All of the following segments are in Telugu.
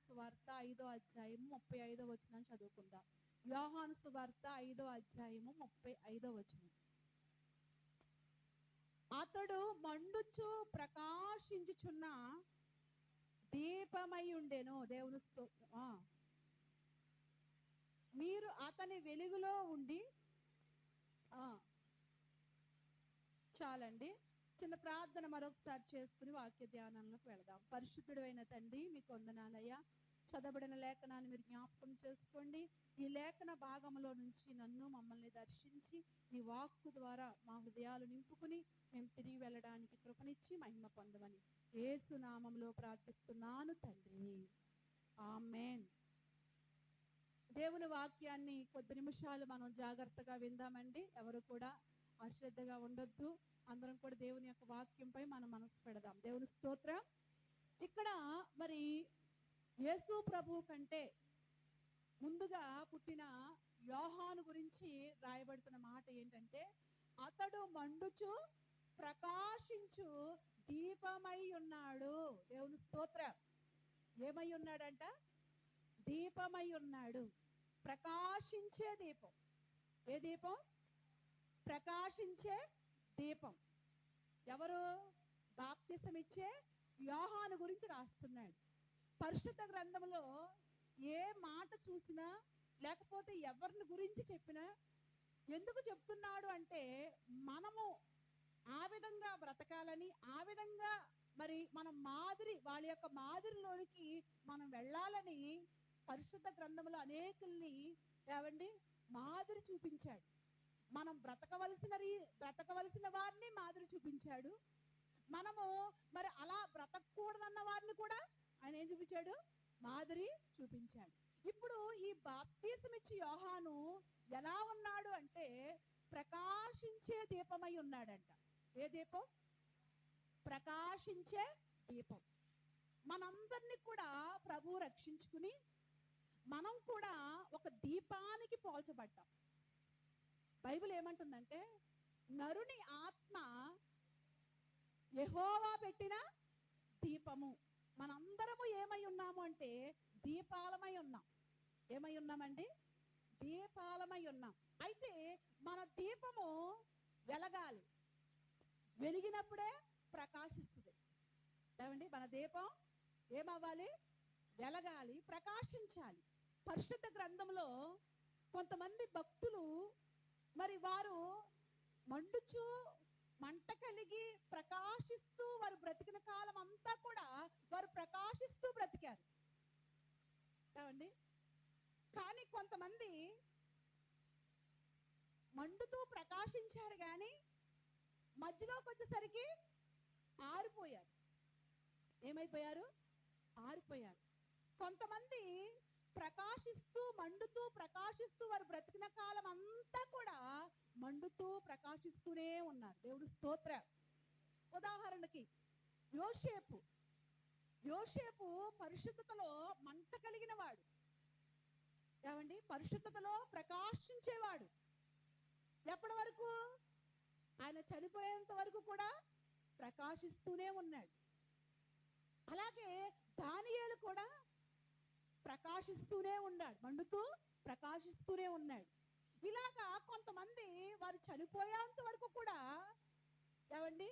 సువార్త 5వ అధ్యాయము 35వ వచనం చదువుకుందాం. యోహాను సువార్త 5వ అధ్యాయము 35వ వచనం. అతడు మండుచు ప్రకాశించుచున్న దీపమై ఉండెను. దేవుని స్తోత్రం. మీరు అతని వెలుగులో ఉండి చాలండి. చిన్న ప్రార్థన మరొకసారి చేసుకుని వాక్య ధ్యానంలోకి వెళదాం. పరిశుద్ధుడు అయిన తండ్రి, మీకు వందనాలయ్యా. చదవబడిన లేఖనాన్ని మీరు జ్ఞాపకం చేసుకోండి. ఈ లేఖన భాగంలో నుంచి నన్ను మమ్మల్ని దర్శించి ఈ వాక్కు ద్వారా మా హృదయాలు నింపుకుని మేము తిరిగి వెళ్ళడానికి కృపనిచ్చి మహిమ పొందమని యేసు నామములో ప్రార్థిస్తున్నాను తండ్రి, ఆమేన్. దేవుని వాక్యాన్ని కొద్ది నిమిషాలు మనం జాగ్రత్తగా విందామండి. ఎవరు కూడా అశ్రద్ధగా ఉండొద్దు. అందరం కూడా దేవుని యొక్క వాక్యంపై మనం మనసు పెడదాం. దేవుని స్తోత్రం. ఇక్కడ మరి యేసు ప్రభు కంటే ముందుగా పుట్టిన యోహాను గురించి రాయబడుతున్న మాట ఏంటంటే, అతడు మండుచు ప్రకాశించు దీపమై ఉన్నాడు. దేవుని స్తోత్రం. ఏమై ఉన్నాడంట? దీపమై ఉన్నాడు. ప్రకాశించే దీపం. ఏ దీపం? ప్రకాశించే దీపం. ఎవరు? బాప్తిసం ఇచ్చే యోహాను గురించి రాస్తున్నాడు. పరిశుద్ధ గ్రంథంలో ఏ మాట చూసినా లేకపోతే ఎవరిని గురించి చెప్పినా ఎందుకు చెప్తున్నాడు అంటే, మనము ఆ విధంగా బ్రతకాలని, ఆ విధంగా మరి మన మాదిరి, వాళ్ళ యొక్క మాదిరిలోనికి మనం వెళ్ళాలని పరిశుద్ధ గ్రంథంలో అనేకుల్ని ఏవండి మాదిరి చూపించాడు. మనం బ్రతకవలసిన వారిని మాదిరి చూపించాడు. మనము మరి అలా బ్రతకూడదన్న వారిని కూడా ఆయన ఏం చూపించాడు? మాదిరి చూపించాడు. ఇప్పుడు ఈ బాప్తిసం ఇచ్చి యోహాను ఎలా ఉన్నాడు అంటే, ప్రకాశించే దీపమై ఉన్నాడంట. ఏ దీపం? ప్రకాశించే దీపం. మనందరినీ కూడా ప్రభు రక్షించుకుని మనం కూడా ఒక దీపానికి పోల్చబడ్డాం. బైబిల్ ఏమంటుందంటే, నరుని ఆత్మ యెహోవా పెట్టిన దీపము. మనందరము ఏమై ఉన్నాము అంటే దీపాలమై ఉన్నాం. ఏమై ఉన్నామండి? దీపాలమై ఉన్నాం. అయితే మన దీపము వెలగాలి. వెలిగినప్పుడే ప్రకాశిస్తుంది. ఏమండి? మన దీపం ఏమవ్వాలి? వెలగాలి, ప్రకాశించాలి. పరిశుద్ధ గ్రంథంలో కొంతమంది భక్తులు మరి వారు మండుచు మంట కలిగి ప్రకాశిస్తూ వారు బ్రతికిన కాలం అంతా కూడా వారు ప్రకాశిస్తూ బ్రతికారు. ఏమండి? కానీ కొంతమంది మండుతూ ప్రకాశించారు కానీ మధ్యలోకి వచ్చేసరికి ఆరిపోయారు. ఏమైపోయారు? ఆరిపోయారు. కొంతమంది ప్రకాశిస్తూ మండుతూ ప్రకాశిస్తూ వారు బ్రతికిన కాలం అంతా కూడా మండుతూ ప్రకాశిస్తూనే ఉన్నారు. దేవుడు స్తోత్రం. ఉదాహరణకి యోసేపు పరిశుద్ధతలో మంట కలిగిన వాడు. ఏమండి? పరిశుద్ధతలో ప్రకాశించేవాడు. ఎప్పటి వరకు? ఆయన చనిపోయేంత వరకు కూడా ప్రకాశిస్తూనే ఉన్నాడు. అలాగే దానియేలు కూడా ప్రకాశిస్తూనే ఉన్నాడు. మండుతూ ప్రకాశిస్తూనే ఉన్నాడు. ఇలాగా కొంతమంది వారు చనిపోయేంత వరకు కూడా ఏమండి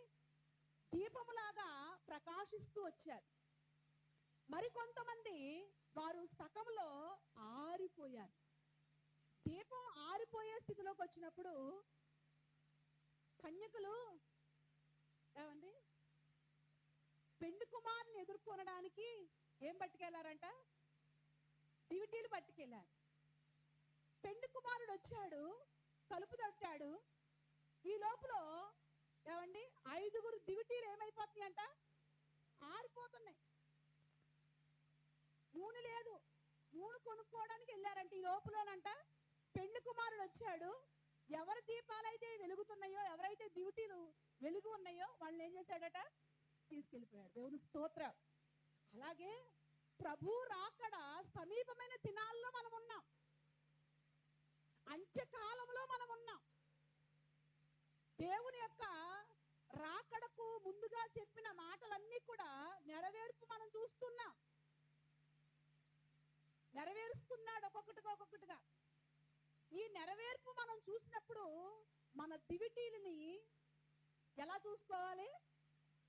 దీపములాగా ప్రకాశిస్తూ వచ్చారు. మరికొంతమంది వారు సకంలో ఆరిపోయారు. దీపం ఆరిపోయే స్థితిలోకి వచ్చినప్పుడు కన్యకలు ఏమండి పెండ్లి కుమారుని ఎదుర్కొనడానికి ఏం పట్టుకెళ్లారంట? దివిటీలు పట్టుకెళ్లారు. పెండ్లి కుమారుడు వచ్చాడు, తలుపు తట్టాడు. ఈ లోపల ఏమండి 5 దివిటీలు ఏమైపోతున్నాయి అంట? ఆరిపోతున్నాయి. నూనె లేదు. నూనె కొనుక్కోవడానికి వెళ్ళారంట. ఈ లోపలనంట పెండ్లి కుమారుడు వచ్చాడు. ఎవరి దీపాలైతే వెలుగుతున్నాయో, ఎవరైతే దివిటీలు వెలుగు ఉన్నాయో వాళ్ళని ఏం చేశాడట? తీసుకెళ్ళిపోయాడు. దేవుని స్తోత్రం. అలాగే ప్రభు రాకడ సమీపమైన దినాల్లో మనం ఉన్నాం. అంత్యకాలంలో మనం ఉన్నాం. దేవుని యొక్క రాకడకు ముందుగా చెప్పిన మాటలన్నీ కూడా నెరవేర్పు మనం చూస్తున్నాం. ఉంటాడు ఒక్కొక్కటిగా. ఈ నెరవేర్పు మనం చూసినప్పుడు మన దివిటీలని ఎలా చూసుకోవాలి?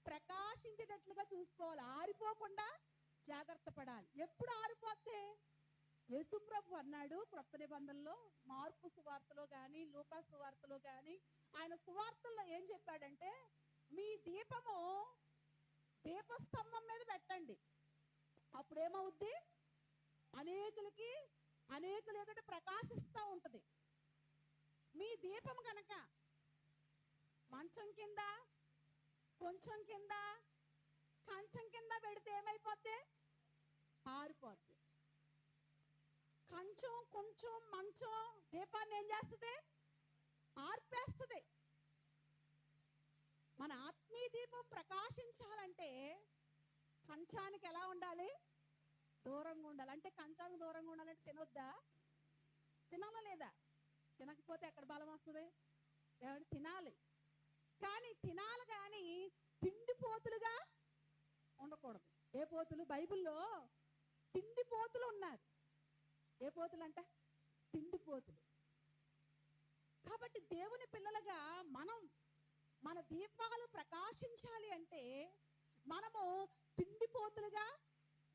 ప్రకాశించేటట్లుగా చూసుకోవాలి, ఆరిపోకుండా జాగ్రత్త పడాలి. ఎప్పుడు ఆరిపోతే, యేసుప్రభు అన్నాడు క్రొత్త నిబంధనలో, మార్కు సువార్తలో గాని లూకా సువార్తలో గాని, ఆయన సువార్తల్లో ఏం చెప్పాడంటే, మీ దీపము దీపస్తంభం మీద పెట్టండి, అప్పుడేమవుద్ది? అనేకులు ఎదుట ప్రకాశిస్తూ ఉంటది. మీ దీపం కనుక మంచం కింద, కొంచెం కింద, కంచం కింద పెడితే ఏమైపోద్ది? ఆరిపోద్ది. కంచం, కొంచెం, మంచం దీపాన్ని ఏం చేస్తుంది? ఆర్పేస్తుంది. మన ఆత్మీయ దీపం ప్రకాశించాలంటే కంచానికి ఎలా ఉండాలి? దూరంగా ఉండాలి. అంటే కంచానికి దూరంగా ఉండాలంటే తినొద్దా? తినాలా లేదా? తినకపోతే ఎక్కడ బలం వస్తుంది? ఎవరు తినాలి, కానీ తినాలి, కానీ తిండిపోతులుగా ఉండకూడదు. ఏ పోతులు? బైబిల్లో తిండిపోతులు ఉన్నారు. ఏ పోతులు అంట? తిండిపోతులు. కాబట్టి దేవుని పిల్లలుగా మనం మన దీపాలు ప్రకాశించాలి అంటే మనము తిండిపోతులుగా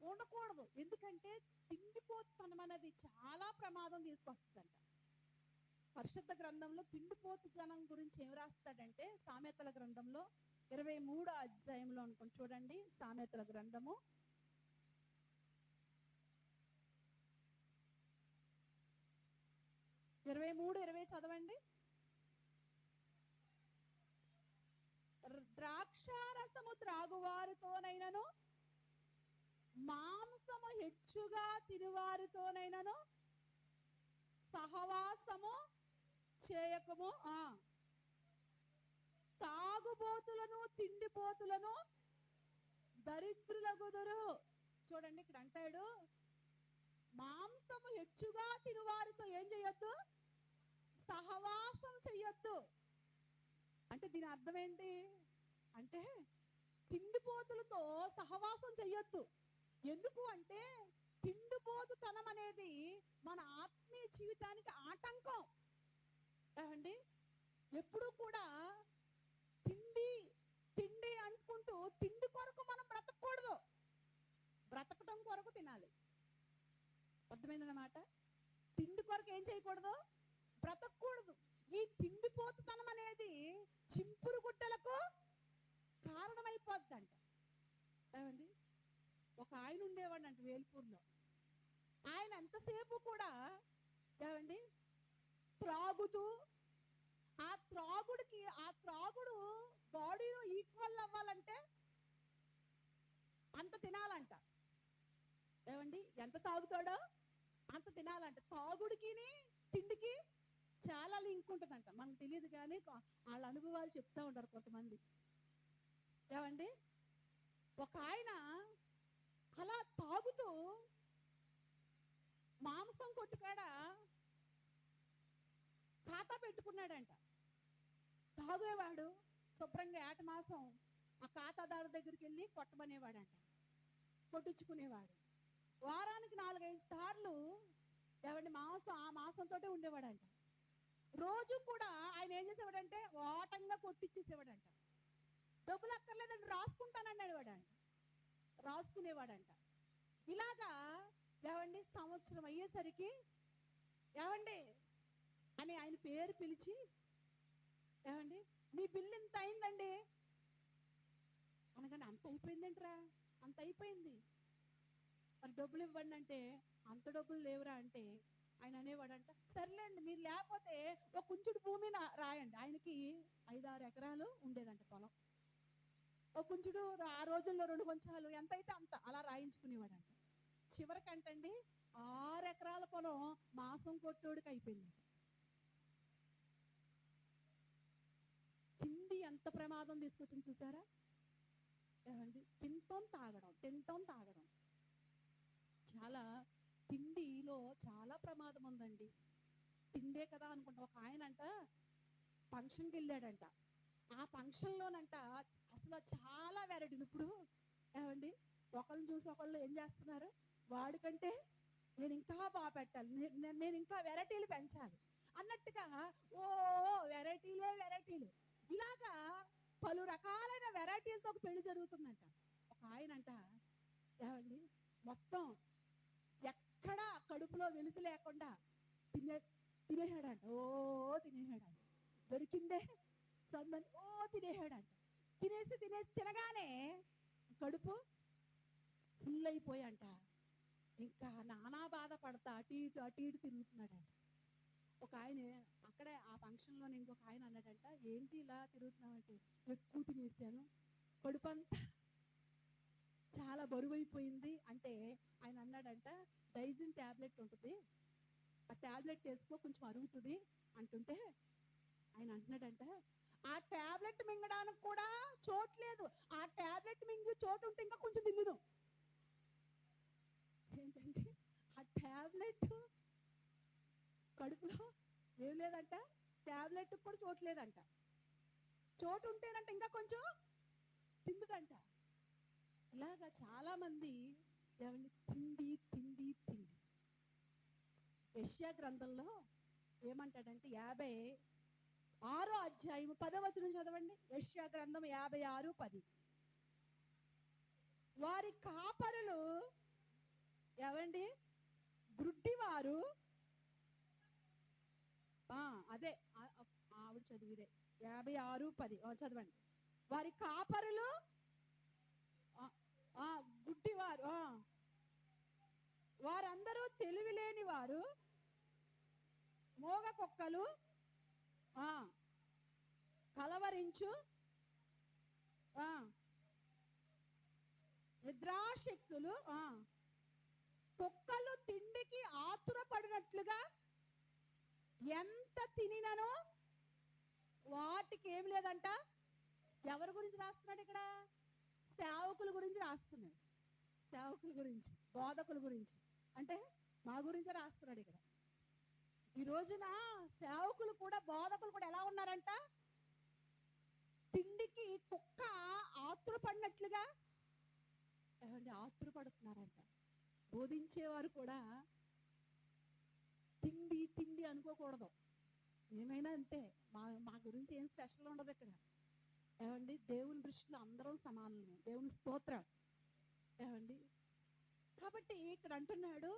ఉండకూడదు. ఎందుకంటే తిండిపోతనం అనేది చాలా ప్రమాదం తీసుకొస్తుందంట. పరిశుద్ధ గ్రంథంలో తిండిపోతుతనం గురించి ఏం రాస్తాడంటే, సామెతల గ్రంథంలో 23వ అధ్యాయంలో అనుకోండి, చూడండి. సామెతల గ్రంథము 23:20 చదవండి. ద్రాక్షారసము త్రాగువారితోనైనను, మాంసము హెచ్చుగా తినువారితోనైనను సహవాసము చేయకము. తాగుబోతులను, తిండిపోతులను దరిద్రులగుదురు. చూడండి, ఇక్కడ అంటాడు, మాంసము హెచ్చుగా తినువారితో ఏం చెయ్యొద్దు? సహవాసం చెయ్యొద్దు. అంటే దీని అర్థం ఏంటి అంటే, తిండిపోతులతో సహవాసం చెయ్యొద్దు. ఎందుకు అంటే, తిండిపోతుతనం అనేది మన ఆత్మీయ జీవితానికి ఆటంకం. ఏమండి, ఎప్పుడు కూడా తిండి తిండి అనుకుంటూ తిండి కొరకు మనం బ్రతకూడదు. బ్రతకటం కొరకు తినాలి. అర్థమైందన్నమాట. తిండి కొరకు ఏం చేయకూడదు? బ్రతకూడదు. ఈ తిండిపోతుతనం అనేది చింపురు గుడ్డలకు కారణమైపోద్దంట. ఏమండి, ఒక ఆయన ఉండేవాడు అంట వేల్పూర్లో. ఆయన ఎంతసేపు కూడా ఏమండి త్రాగుతూ, ఆ త్రాగుడు బాడీలో ఈక్వల్ అవ్వాలంటే అంత తినాలంట. ఏమండి, ఎంత తాగుతాడో అంత తినాలంట. తాగుడికి తిండికి చాలా లింక్ ఉంటుందంట. మనకు తెలియదు, కానీ వాళ్ళ అనుభవాలు చెప్తా ఉంటారు కొంతమంది. ఏమండి, ఒక ఆయన అలా తాగుతూ మాంసం కొట్టుకాడ ఖాతా పెట్టుకున్నాడంట. తాగేవాడు శుభ్రంగా ఏట మాసం ఆ ఖాతాదారు దగ్గరికి వెళ్ళి కొట్టమనేవాడంట, కొట్టించుకునేవాడు. వారానికి 4-5 సార్లు ఏమండి ఆ మాసంతో ఉండేవాడంట. రోజు కూడా ఆయన ఏం చేసేవాడంటే ఓటంగా కొట్టించేసేవాడంట. డబ్బులు అక్కర్లేదండి, రాసుకుంటానండి అనేవాడంట. రాసుకునేవాడంట. ఇలాగా ఏమండి సంవత్సరం అయ్యేసరికి ఏమండి అని ఆయన పేరు పిలిచి, ఏమండి మీ బిల్లు ఇంత అయిందండి అనగానే, అంత అయిపోయిందంటరా, అంత అయిపోయింది, మరి డబ్బులు ఇవ్వండి అంటే, అంత డబ్బులు లేవురా అంటే ఆయన అనేవాడంట, సర్లేండి మీరు లేకపోతే ఒక కుంచుడు భూమి రాయండి. ఆయనకి 5-6 ఎకరాలు ఉండేదంట పొలం. ఒక కుంచుడు, ఆ రోజుల్లో 2 కొంచాలు, ఎంత అయితే అంత అలా రాయించుకునేవాడంట. చివరికంటండి 6 ఎకరాల పొలం మాసం కొట్టోడికి అయిపోయింది. తిండి ఎంత ప్రమాదం తీసుకొచ్చింది చూసారా? ఏమండి, తింటాం తాగడం చాలా, తిండిలో చాలా ప్రమాదం ఉందండి. తిండే కదా అనుకుంటా. ఒక ఆయన అంట ఫంక్షన్కి వెళ్ళాడంట. ఆ ఫంక్షన్లోనంట అసలు చాలా వెరైటీలు. ఇప్పుడు ఏమండి, ఒకళ్ళని చూసి ఒకళ్ళు ఏం చేస్తున్నారు, వాడికంటే నేను ఇంకా బాగా పెట్టాలి, నేను ఇంకా వెరైటీలు పెంచాలి అన్నట్టుగా ఓ వెరైటీలు ఇలాగా పలు రకాలైన వెరైటీలతో ఒక పెళ్లి జరుగుతుందంట. ఒక ఆయన అంట, ఏమండి, మొత్తం ఎక్కడా కడుపులో వెలుతు లేకుండా తినేసాడంట. తినేసాడంట, దొరికిందే సందని తినేసాడంట. తినేసి తినగానే కడుపు ఫుల్ అయిపోయాంట. ఇంకా నానా బాధపడతా అటు ఇటు తిరుగుతున్నాడంట. ఒక ఆయన అక్కడే ఆ ఫంక్షన్లో ఇంకొక ఆయన అన్నాడంట, ఏంటి ఇలా తిరుగుతున్నావంటే, ఎక్కువ తినేసాను, కడుపంతా చాలా బరువైపోయింది అంటే ఆయన అన్నాడంట, డైజిన్ ట్యాబ్లెట్ ఉంటుంది, ఆ ట్యాబ్లెట్ వేసుకో కొంచెం అరుగుతుంది అంటుంటే ఆయన అంటున్నాడంట, ఆ ట్యాబ్లెట్ మింగడానికి కూడా చోటు లేదు, ఆ ట్యాబ్లెట్ మింగి చోటు ఉంటే ఇంకా కొంచెం తిన్నును. ఏంటంటే ఆ ట్యాబ్లెట్ కడుపులో ఏం లేదంట, ట్యాబ్లెట్ కూడా చోటు లేదంట, చోటు ఉంటేనంట ఇంకా కొంచెం తిందుదంట. ఇలాగా చాలా మంది ఏమండి తిండి తిండి తిండి. యెషయా గ్రంథంలో ఏమంటాడంటే 56వ అధ్యాయం 10వ వచనం చదవండి. యెషయా గ్రంథం 56:10. వారి కాపరులు ఏమండి గ్రుడ్డివారు, అదే ఆవిడ చదివిదే 56:10 చదవండి. వారి కాపరులు గుడ్డివారు, వారందరూ తెలివి లేని వారు, మోగ కుక్కలు, కలవరించు నిద్రాశక్తులు, కుక్కలు తిండికి ఆతురపడినట్లుగా ఎంత తినిననో వాటికి ఏం లేదంట. ఎవరి గురించి రాస్తున్నాడు ఇక్కడ? సేవకుల గురించి రాస్తున్నాడు. సేవకుల గురించి, బోధకుల గురించి, అంటే మా గురించి రాస్తున్నాడు ఇక్కడ. ఈ రోజున సేవకులు కూడా బోధకులు కూడా ఎలా ఉన్నారంట? తిండికి కుక్క ఆతురపడినట్లుగా ఆతురపడుతున్నారంట. బోధించేవారు కూడా తిండి తిండి అనుకోకూడదు. ఏమైనా అంతే, మా గురించి ఏం స్పెషల్ ఉండదు ఇక్కడ. ఏమండి, దేవుని దృష్టిలో అందరం సమానమే. దేవుని స్తోత్రం. ఏమండి, కాబట్టి ఇక్కడ అంటున్నాడు,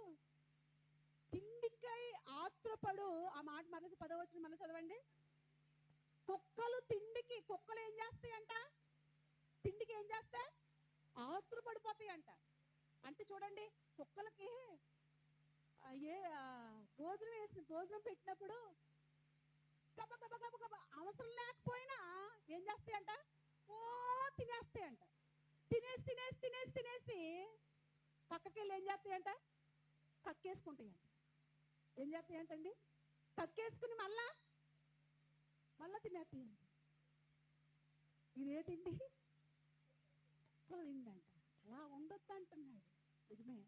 తిండికై ఆత్రపడు. ఆ మాట మన 10వ వచనం మన చదవండి. కుక్కలు తిండికి, కుక్కలు ఏం చేస్తాయంట? తిండికి ఏం చేస్తాయి? ఆత్రపడిపోతాయి అంట. అంటే చూడండి, కుక్కలకి భోజనం పెట్టినప్పుడు గబ గబ గబ గబ అవసరం లేకపోయినా ఏం చేస్తాయంట? తినేస్తాయంట. తినేసి పక్కకెళ్ళి ఏం చేస్తాయంట? కక్కేసుకుంటాయంట. ఏం చేస్తాయంటండి? కక్కేసుకుని మళ్ళా తినేస్తాయంట. ఇదే తిండి తిండంట. అలా ఉండొద్దు అంటున్నాడు. నిజమే,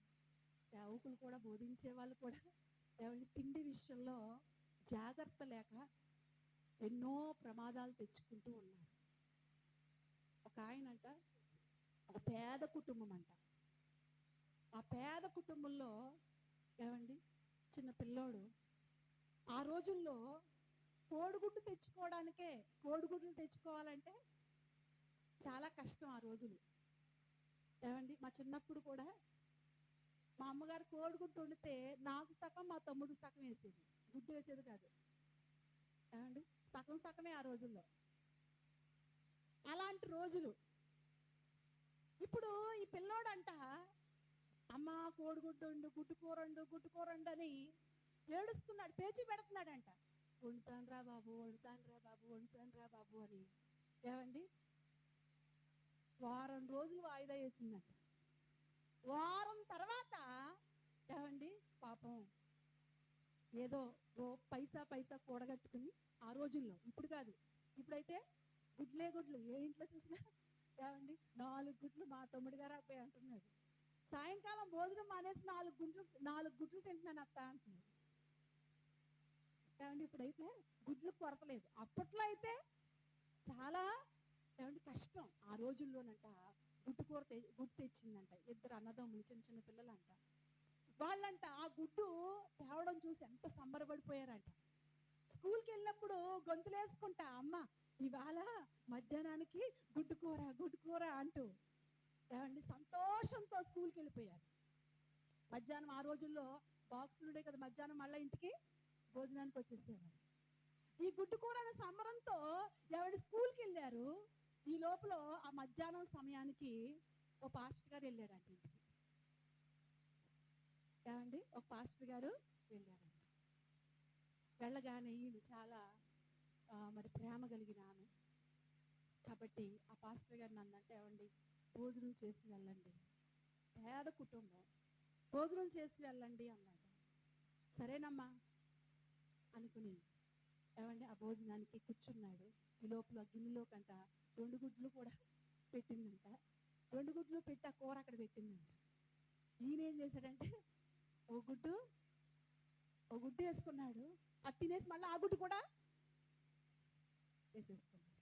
సేవకులు కూడా, బోధించే వాళ్ళు కూడా తిండి విషయంలో జాగ్రత్త లేక ఎన్నో ప్రమాదాలు తెచ్చుకుంటూ ఉన్నారు. ఒక ఆయనంట, ఒక పేద కుటుంబం అంట. ఆ పేద కుటుంబంలో ఏమండి చిన్న పిల్లోడు, ఆ రోజుల్లో కోడిగుడ్డు తెచ్చుకోవాలంటే చాలా కష్టం ఆ రోజులు. ఏమండి, మా చిన్నప్పుడు కూడా మా అమ్మగారు కోడిగుడ్డు వండితే నాకు సగం, మా తమ్ముడు సగం వేసేది, గుడ్డు వేసేది కాదు. ఏమండి, సగమే ఆ రోజుల్లో. అలాంటి రోజులు. ఇప్పుడు ఈ పిల్లోడంట, అమ్మ కోడిగుడ్డు వండు, గుడ్డు కూర వండు అని ఏడుస్తున్నాడు, పేచీ పెడుతున్నాడంట. వండుతాను రా బాబు అని. ఏమండి, వారం రోజులు వాయిదా వేసిందంట. వారం తర్వాత ఏమండి, పాపం ఏదో పైసా కూడగట్టుకుని, ఆ రోజుల్లో, ఇప్పుడు కాదు, ఇప్పుడైతే గుడ్లు ఏ ఇంట్లో చూసినా ఏమండి 4 గుడ్లు. మా తమ్ముడు గారు అబ్బాయి అంటున్నాడు, సాయంకాలం భోజనం మానేసి 4 గుడ్లు తింటున్నాను అత్త అంటున్నాడు. ఏమండి, ఇప్పుడైతే గుడ్లు కొరతలేదు. అప్పట్లో అయితే చాలా ఏమంటే కష్టం. ఆ రోజుల్లోనంట గుడ్డు తెచ్చిందంట. 2 అన్నదమ్ములు, చిన్న చిన్న పిల్లలంట. వాళ్ళంట పిల్లలంట ఆ గుడ్డు తేవడం చూసి ఎంత సంబరపడిపోయారంట. స్కూల్కి వెళ్ళినప్పుడు గొంతులేసుకుంటా, అమ్మ ఇవాళ మధ్యాహ్నానికి గుడ్డు కూర అంటూ ఏమండి సంతోషంతో స్కూల్కి వెళ్ళిపోయారు. మధ్యాహ్నం ఆ రోజుల్లో బాక్సులు ఉండే కదా, మధ్యాహ్నం మళ్ళీ ఇంటికి భోజనానికి వచ్చేసేవారు. ఈ గుడ్డు కూర అనే సంబరంతో ఎవరి స్కూల్కి వెళ్ళారు. ఈ లోపల ఆ మధ్యాహ్నం సమయానికి ఓ పాస్టర్ గారు వెళ్ళాడంట ఇంటికి. ఏమండి ఒక పాస్టర్ గారు వెళ్ళారంట. వెళ్ళగానే ఈయన చాలా మరి ప్రేమ కలిగిన ఆమె కాబట్టి ఆ పాస్టర్ గారు నన్నంటే, ఏమండి భోజనం చేసి వెళ్ళండి, పేద కుటుంబం, భోజనం చేసి వెళ్ళండి అన్నాడు. సరేనమ్మా అనుకుని ఏమండి ఆ భోజనానికి కూర్చున్నాడు. ఈ లోపల గిన్నెలో కంట 2 గుడ్లు కూడా పెట్టిందంట. 2 గుడ్లు పెట్టి ఆ కూర అక్కడ పెట్టిందంట. ఈయన ఏం చేశాడంటే ఓ గుడ్డు వేసుకున్నాడు. అది తినేసి మళ్ళీ ఆ గుడ్డు కూడా వేసేసుకున్నాడు.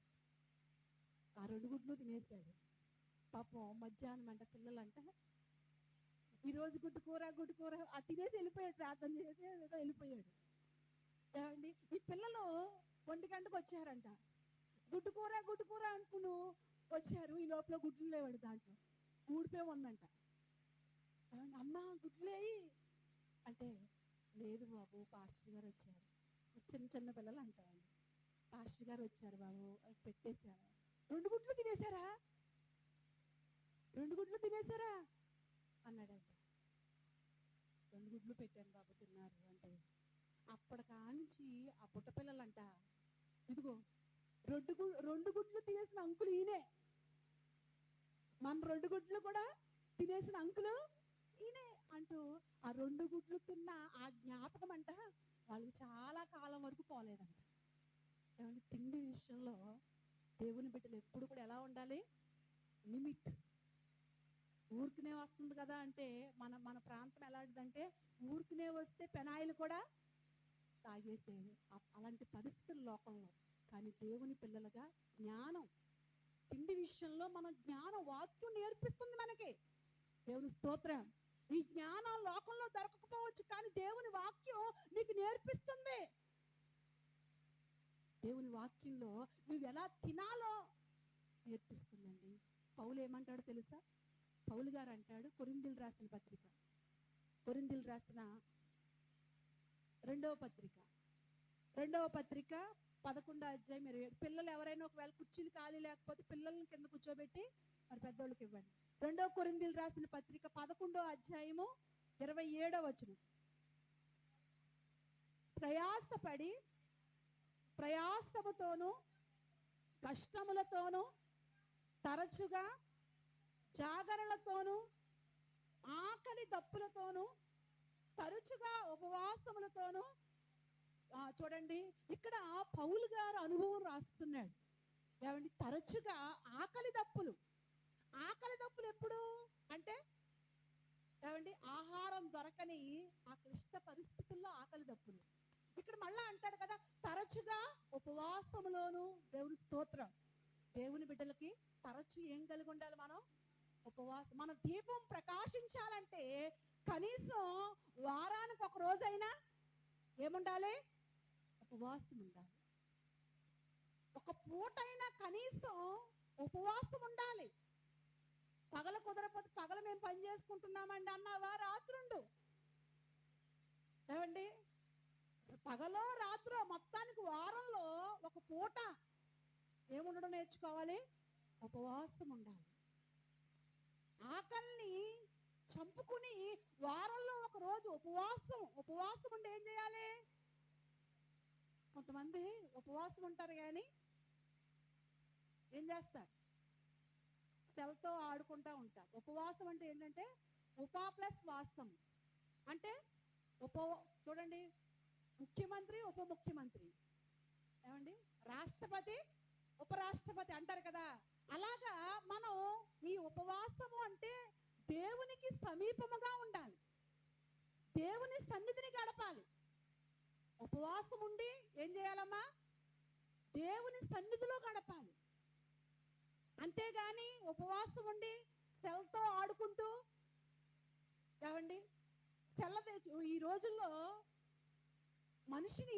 ఆ 2 గుడ్లు తినేసాడు. పాపం మధ్యాహ్నం అంట పిల్లలంట ఈరోజు గుడ్డు కూర అది తినేసి వెళ్ళిపోయాడు. ప్రార్థన చేసి ఏదో వెళ్ళిపోయాడు. ఏమండి ఈ పిల్లలు 1 గంటకు వచ్చారంట. గుడ్డు కూర అనుకుని వచ్చారు. ఈ లోపల గుడ్లు లేవాడు, దాంట్లో ఊడిపోయి ఉందంట. అమ్మ గుడ్లేయి అంటే, లేదు బాబు పాస్టర్ గారు వచ్చారు. చిన్న పిల్లలు అంటారు, పాస్టర్ గారు వచ్చారు బాబు అది పెట్టేశారు. 2 గుడ్లు తినేశారా అన్నాడంట. 2 గుడ్లు పెట్టాను బాబు తిన్నారు అంటే, అప్పటి కాంచి ఆ పుట్ట పిల్లలంట ఇదిగో 2 గుడ్లు తినేసిన అంకులు ఈయనే, మన 2 గుడ్లు కూడా తినేసిన అంకులు ఈయనే అంటూ ఆ 2 గుడ్లు తిన్న ఆ జ్ఞాపకం అంట వాళ్ళకి చాలా కాలం వరకు పోలేదంట. ఏమంటే తిండి విషయంలో దేవుని బిడ్డలు ఎప్పుడు కూడా ఎలా ఉండాలి, లిమిట్. ఊరికనే వస్తుంది కదా అంటే మన ప్రాంతం ఎలాంటిదంటే ఊరికనే వస్తే పెనాయిలు కూడా తాగేసేది, అలాంటి పరిస్థితులు లోకంలో. కానీ దేవుని పిల్లలుగా జ్ఞానం, తిండి విషయంలో మన జ్ఞానం వాక్యం నేర్పిస్తుంది మనకి. దేవుని స్తోత్రం. ఈ జ్ఞానం లోకంలో దొరకకపోవచ్చు, కానీ దేవుని వాక్యం నీకు నేర్పిస్తుంది. దేవుని వాక్యంలో నువ్వు ఎలా తినాలో నేర్పిస్తుందండి. పౌలు ఏమంటాడో తెలుసా? పౌలు గారు అంటాడు, కొరింథీయులకు రాసిన పత్రిక, కొరింథీయులకు రాసిన 2వ పత్రిక 11వ అధ్యాయం 27. పిల్లలు ఎవరైనా ఒకవేళ కుర్చీలు ఖాళీ లేకపోతే పిల్లల్ని కింద కూర్చోబెట్టి మరి పెద్దోళ్ళకి ఇవ్వండి. 2వ కొరింథీయులకు రాసిన పత్రిక 11వ అధ్యాయము 27వ వచనం. ప్రయాసముతోనూ కష్టములతోనూ తరచుగా జాగరణలతోనూ ఆకలి దప్పులతోనూ తరచుగా ఉపవాసములతోనూ. చూడండి ఇక్కడ పౌలు గారు అనుభవం రాస్తున్నాడు. ఏమండి తరచుగా ఆకలి దప్పులు ఎప్పుడు అంటే ఏమండి ఆహారం దొరకని ఆ క్లిష్ట పరిస్థితుల్లో ఆకలి దప్పులు. ఇక్కడ మళ్ళా అంటాడు కదా తరచుగా ఉపవాసములోను. దేవుని స్తోత్రం. దేవుని బిడ్డలకి తరచు ఏం కలిగి ఉండాలి? మనం ఉపవాసం. మన దీపం ప్రకాశించాలంటే కనీసం వారానికి ఒక రోజైనా ఏముండాలి? ఉపవాసం ఉండాలి. ఒక పూటైనా కనీసం ఉపవాసం ఉండాలి. పగల కుదరపోతే పగల మేము పని చేసుకుంటున్నామండి అన్నావా, రాత్రుండు. ఏమండి పగలో రాత్రో మొత్తానికి వారంలో ఒక పూట ఏముండడం నేర్చుకోవాలి? ఉపవాసం ఉండాలి. ఆకలిని చంపుకుని వారంలో ఒక రోజు ఉపవాసం ఉండి ఏం చేయాలి? కొంతమంది ఉపవాసం ఉంటారు కానీ ఏం చేస్తారు? సెల్తో ఆడుకుంటా ఉంటారు. ఉపవాసం అంటే ఏంటంటే ఉపా ప్లస్ వాసం అంటే చూడండి, ముఖ్యమంత్రి ఉప ముఖ్యమంత్రి, ఏమండి రాష్ట్రపతి ఉపరాష్ట్రపతి అంటారు కదా. అలాగా మనం ఈ ఉపవాసము అంటే దేవునికి సమీపముగా ఉండాలి, దేవుని సన్నిధిని గడపాలి. ఉపవాసం ఉండి ఏం చేయాలమ్మా? దేవుని సన్నిధిలో గడపాలి. అంతేగాని ఉపవాసం ఉండి సెల్తో ఆడుకుంటూ, ఏమండి ఈ రోజుల్లో మనిషిని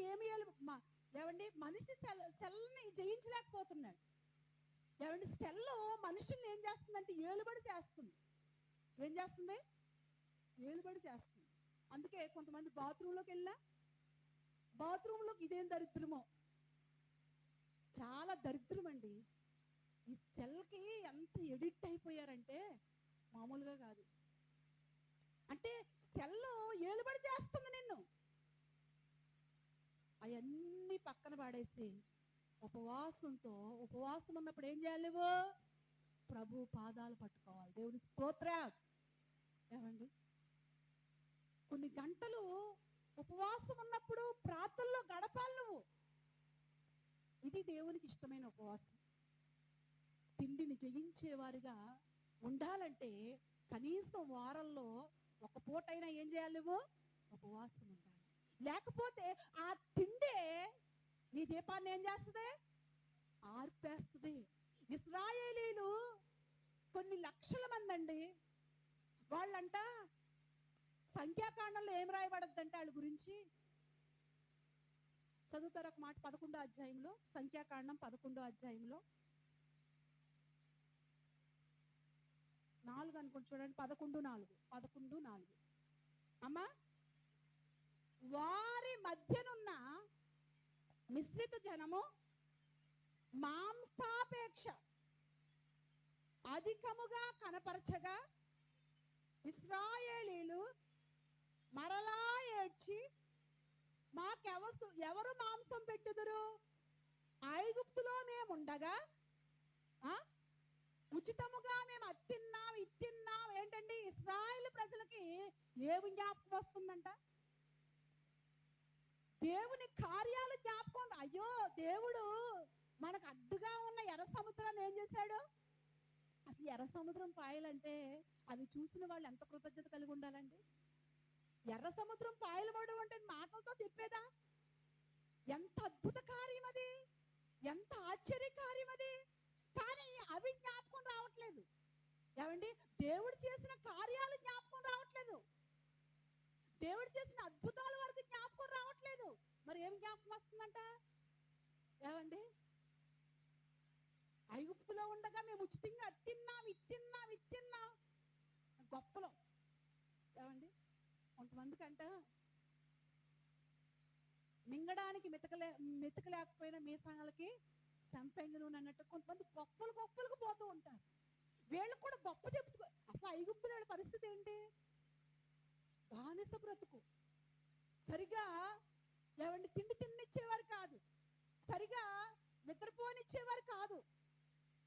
ఏమండి మనిషి సెల్ని జయించలేకపోతున్నాడు. ఏమండి సెల్లు మనుషుల్ని ఏం చేస్తుందంటే ఏలుబడి చేస్తుంది. ఏం చేస్తుంది? ఏలుబడి చేస్తుంది. అందుకే కొంతమంది బాత్రూంలోకి వెళ్ళినా బాత్రూంలోకి ఇదేం దరిద్రమో, చాలా దరిద్రం అండి. ఈ సెల్కి ఎంత ఎడిక్ట్ అయిపోయారంటే మామూలుగా కాదు. అంటే సెల్ ఏలుబడి చేస్తుంది నిన్ను. అవన్నీ పక్కన పాడేసి ఉపవాసం ఉన్నప్పుడు ఏం చేయాలి? నువ్వు ప్రభు పాదాలు పట్టుకోవాలి. దేవుని స్తోత్రం. ఏమండి కొన్ని గంటలు ఉపవాసం ఉన్నప్పుడు ప్రార్థనలో గడపాలి నువ్వు. ఇది దేవునికి ఇష్టమైన ఉపవాసం. తిండిని జయించేవారిగా ఉండాలంటే కనీసం వారంలో ఒక పూటైనా ఏం చేయాలి? నువ్వు ఉపవాసం ఉండాలి. లేకపోతే ఆ తిండే నీ దీపాన్ని ఏం చేస్తుంది? ఆర్పేస్తుంది. ఇశ్రాయేలీలు కొన్ని లక్షల మంది అండి. వాళ్ళంట సంఖ్యాకాండంలో ఏం రాయబడద్దంటే వాళ్ళ గురించి చదువుతారు ఒక మాట. 11వ అధ్యాయంలో, సంఖ్యాకాండం 11వ అధ్యాయంలో 4 అనుకుంటు చూడండి. 11:4 అమ్మా, వారి మధ్యనున్న మిశ్రిత జనము మాంసాపేక్ష అధికముగా కనపరచగా ఇశ్రాయేలీలు మరలా ఏడ్చి, ఎవరు మాంసం పెట్టుదురు? ఐగుప్తులో మేముండగా ఉచితముగా మేము అత్తిన్నాం ఇత్తిన్నాం. ఏంటండి ఇశ్రాయేలు ప్రజలకి ఏమి జ్ఞాపకం వస్తుందంట? దేవుని కార్యాలు జ్ఞాపకం. అయ్యో, దేవుడు మనకు అడ్డుగా ఉన్న ఎర్ర సముద్రాన్ని ఏం చేశాడు? అసలు ఎర్ర సముద్రం పాయలంటే అది చూసిన వాళ్ళు ఎంత కృతజ్ఞత కలిగి ఉండాలండి. ఎర్ర సముద్రం పాయలు పడడం అంటే మాటలతో చెప్పేదా? ఎంత అద్భుత కార్యం అది, ఎంత ఆశ్చర్య కార్యం అది. కానీ అవి జ్ఞాపకం రావట్లేదు. ఏమండి దేవుడు చేసిన కార్యాలు జ్ఞాపకం రావట్లేదు. దేవుడు చేసిన అద్భుతాల వరకు జ్ఞాపకం రావట్లేదు. మరి ఏం జ్ఞాపకం వస్తుందంట? ఏమండి ఐగుప్తులో ఉండగా మేము ఉచితంగా అత్తిన్నాం ఇత్తిన్నాం గొప్పలో. ఏమండి కొంతమందికి అంట మింగడానికి మెతకలేకపోయిన మీసాలకి సంపెంగ నూనె అన్నట్టు కొంతమంది గొప్పలకు పోతూ ఉంటారు. వీళ్ళు కూడా గొప్ప చెప్తూ. అసలు ఐగుప్తుల పరిస్థితి ఏంటి? బానిస బ్రతుకు. సరిగా ఏమండి తిండిచ్చేవారు కాదు, సరిగా నిద్రపోనిచ్చేవారు కాదు,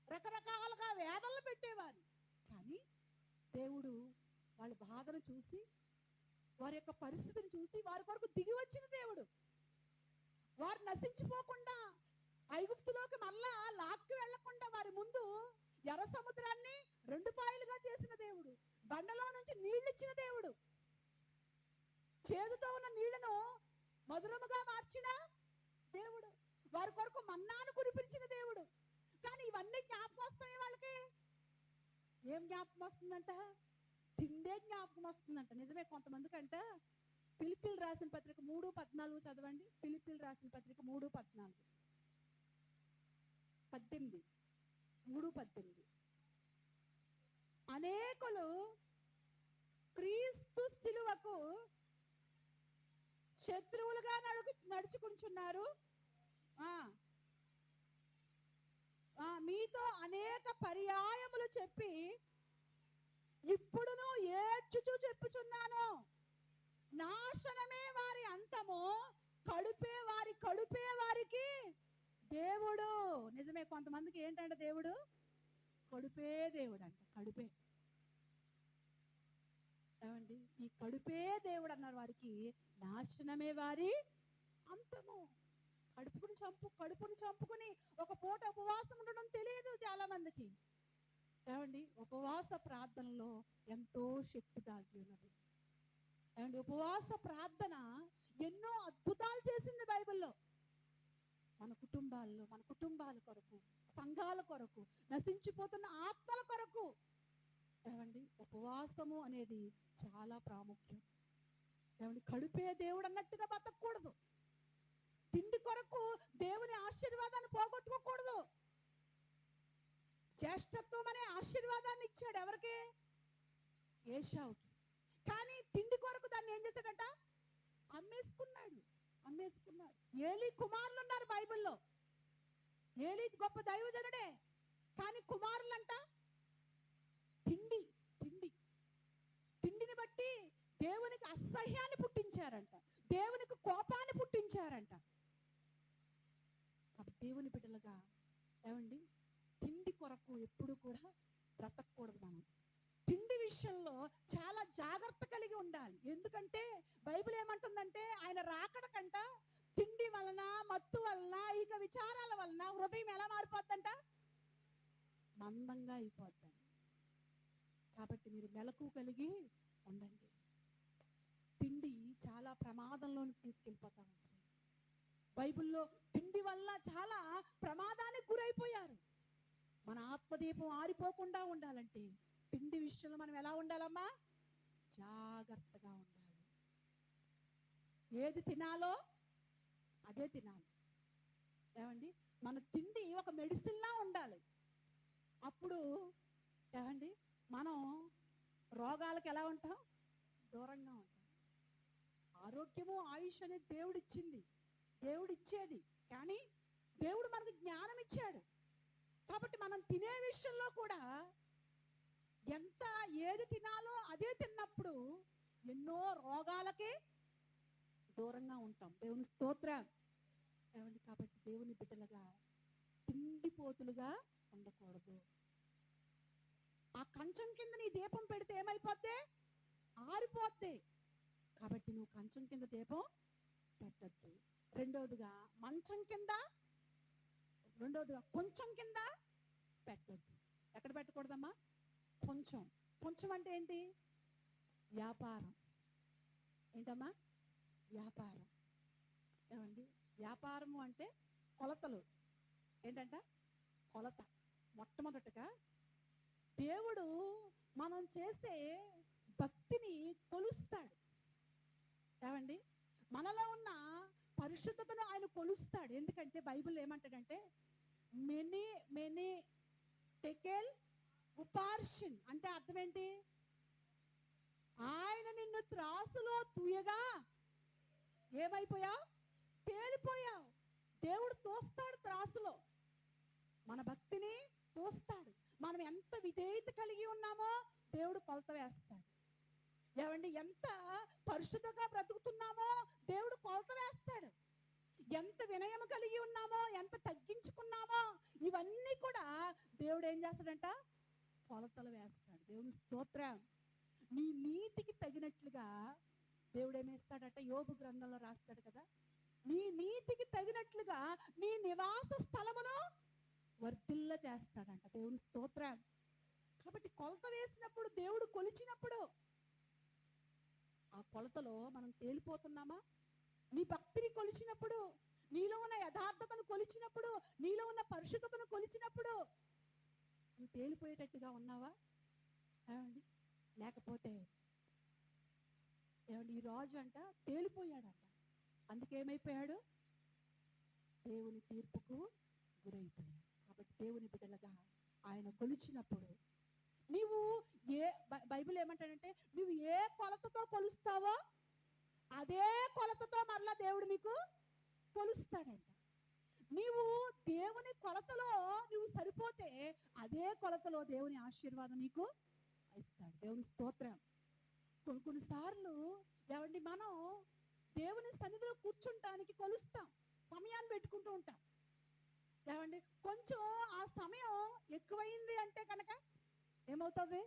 రకరకాలుగా వేదనలు పెట్టేవారు. కానీ దేవుడు వాళ్ళ బాధను చూసి, వారి యొక్క పరిస్థితిని చూసి వారి కొరకు దిగి వచ్చిన దేవుడు. వారు నశించిపోకుండా ఐగుప్తులోకి మళ్ళా లాక్కి వెళ్లకుండా వారి ముందు ఎర్ర సముద్రాన్ని 2 పాయలుగా చేసిన దేవుడు. బండలో నుంచి నీళ్లు ఇచ్చిన దేవుడు. చేదుతో ఉన్న నీళ్లను మధురముగా మార్చిన దేవుడు. వారి కొరకు మన్నాను కురిపించిన దేవుడు. కానీ ఇవన్నీ జ్ఞాపకం వస్తాయి వాళ్ళకి. ఏం జ్ఞాపకం వస్తుందంట? తిండే జ్ఞాపకం వస్తుందంట. నిజమే. కొంతమందికి అంట ఫిలిప్పీలు రాసిన పత్రిక 3:14 చదవండి. ఫిలిప్పీలు రాసిన పత్రిక 3:18 అనేకులు క్రీస్తు శిలువకు శత్రువులుగా నడుచుకుంటున్నారు. మీతో అనేక పర్యాయములు చెప్పి ఇప్పుడును ఏడ్చుచూ చెప్పుచున్నాను, నాశనమే వారి అంతము, కడుపే వారికి దేవుడు. నిజమే. కొంతమందికి ఏంటంటే దేవుడు కడుపే దేవుడు అంట. కడుపే. ఏమండి ఈ కడుపే దేవుడు అన్నారు వారికి నాశనమే వారి అంతము. కడుపును చంపుకుని ఒక పూట ఉపవాసం ఉండడం తెలియదు చాలా మందికి. ఏమండి ఉపవాస ప్రార్థనలో ఎంతో శక్తి దాగి ఉన్నది. ఏమండి ఉపవాస ప్రార్థన ఎన్నో అద్భుతాలు చేసింది బైబిల్లో. మన కుటుంబాల కొరకు, సంఘాల కొరకు, నశించిపోతున్న ఆత్మల కొరకు. ఏమండి ఉపవాసము అనేది చాలా ప్రాముఖ్యం. ఏమండి, కడుపే దేవుడు అన్నట్టుగా బతకూడదు. తిండి కొరకు దేవుని ఆశీర్వాదాన్ని పోగొట్టుకోకూడదు. జ్యేష్ఠత్వం అనే ఆశీర్వాదాన్ని ఇచ్చాడు ఎవరికి? ఏశావుకి. కానీ తిండి కొరకు దాన్ని ఏం చేశాడట? అమ్మేసుకున్నాడు. ఏలీ కుమారులు ఉన్నారు బైబిల్లో. ఏలీ గొప్ప దైవజనుడే, కానీ కుమారులంట తిండిని బట్టి దేవునికి అసహ్యాన్ని పుట్టించారంట, దేవునికి కోపాన్ని పుట్టించారంట. కాబట్టి దేవుని బిడ్డలుగా ఏమండి, తిండి కొరకు ఎప్పుడు కూడా బ్రతకూడదు. మనం తిండి విషయంలో చాలా జాగ్రత్త కలిగి ఉండాలి. ఎందుకంటే బైబిల్ ఏమంటుందంటే, ఆయన రాకడ కంట తిండి వలన, మత్తు వలన, ఇక విచారాల వలన హృదయం ఎలా మారిపోద్దంట? మందంగా అయిపోద్దండి. కాబట్టి మీరు మెలకు కలిగి ఉండండి. తిండి చాలా ప్రమాదంలోకి తీసుకెళ్ళిపోతా ఉంటుంది. బైబిల్లో తిండి వల్ల చాలా ప్రమాదానికి గురైపోయారు. మన ఆత్మదీపం ఆరిపోకుండా ఉండాలంటే తిండి విషయంలో మనం ఎలా ఉండాలమ్మా? జాగ్రత్తగా ఉండాలి. ఏది తినాలో అదే తినాలి. ఏమండి, మన తిండి ఒక మెడిసిన్లా ఉండాలి. అప్పుడు ఏమండి, మనం రోగాలకు ఎలా ఉంటాం? దూరంగా ఉంటాం. ఆరోగ్యము, ఆయుష్ అనేది దేవుడిచ్చేది. కానీ దేవుడు మనకు జ్ఞానం ఇచ్చాడు. కాబట్టి మనం తినే విషయంలో కూడా ఎంత ఏది తినాలో అదే తిన్నప్పుడు ఎన్నో రోగాలకే దూరంగా ఉంటాం. దేవుని స్తోత్రం. ఏమండి, కాబట్టి దేవుని బిడ్డలుగా తిండిపోతులుగా ఉండకూడదు. ఆ కంచం కింద నీ దీపం పెడితే ఏమైపోద్ది? ఆరిపోద్ది. కాబట్టి నువ్వు కంచం కింద దీపం పెట్టద్దు. రెండోదిగా కొంచెం కింద పెట్టద్దు. ఎక్కడ పెట్టకూడదమ్మా? కొంచెం అంటే ఏంటి? వ్యాపారం. ఏంటమ్మా? వ్యాపారం. ఏమండి, వ్యాపారము అంటే కొలతలు. ఏంటంట? కొలత. మొట్టమొదటగా దేవుడు మనం చేసే భక్తిని కొలుస్తాడు. ఏమండి, మనలో ఉన్న పరిశుద్ధతను ఆయన కొలుస్తాడు. ఎందుకంటే బైబిల్ ఏమంటాడంటే, మెనీ టెకెల్ ఉపార్షన్ అంటే అర్థం ఏంటి? ఆయన నిన్ను త్రాసులో తూయగా ఏమైపోయావు? తేలిపోయావు. దేవుడు తోస్తాడు త్రాసులో, మన భక్తిని తోస్తాడు. మనం ఎంత విధేయత కలిగి ఉన్నామో దేవుడు కొలత వేస్తాడు. ఏమండి, ఎంత పరిశుద్ధంగా బ్రతుకుతున్నామో దేవుడు కొలత వేస్తాడు. ఎంత వినయం కలిగి ఉన్నామో, ఎంత తగ్గించుకున్నామో, ఇవన్నీ కూడా దేవుడు ఏం చేస్తాడంట? కొలతలు వేస్తాడు. దేవుని స్తోత్రం. నీ నీతికి తగినట్లుగా దేవుడు ఏమేస్తాడట? యోబు గ్రంథంలో రాస్తాడు కదా, నీ నీతికి తగినట్లుగా నీ నివాస స్థలమును వర్ధిల్ల చేస్తాడంట. దేవుని స్తోత్రం. కాబట్టి కొలత వేసినప్పుడు, దేవుడు కొలిచినప్పుడు ఆ కొలతలో మనం తేలిపోతున్నామా? నీ భక్తిని కొలిచినప్పుడు, నీలో ఉన్న యథార్థతను కొలిచినప్పుడు, నీలో ఉన్న పరిశుద్ధతను కొలిచినప్పుడు నువ్వు తేలిపోయేటట్టుగా ఉన్నావా? ఏమండి, లేకపోతే ఏమండి, ఈ రాజు అంట తేలిపోయాడంట. అందుకేమైపోయాడు? దేవుని తీర్పుకు గురైపోయాడు. కాబట్టి దేవుని బిడ్డలుగా ఆయన కొలిచినప్పుడు నీవు బైబిల్ ఏమంటాడంటే, నువ్వు ఏ కొలతతో కొలుస్తావో అదే కొలతతో మరలా దేవుడు నీకు కొలుస్తాడంట. నీవు దేవుని కొలతలో నువ్వు సరిపోతే అదే కొలతలో దేవుని ఆశీర్వాదం నీకు ఇస్తాడు. దేవుని స్తోత్రం. కొన్నిసార్లు ఏమండి, మనం దేవుని సన్నిధిలో కూర్చుంటానికి కొలుస్తాం, సమయాన్ని పెట్టుకుంటూ ఉంటాం. ఏమండి, కొంచెం ఆ సమయం ఎక్కువైంది అంటే కనుక ఏమవుతుంది?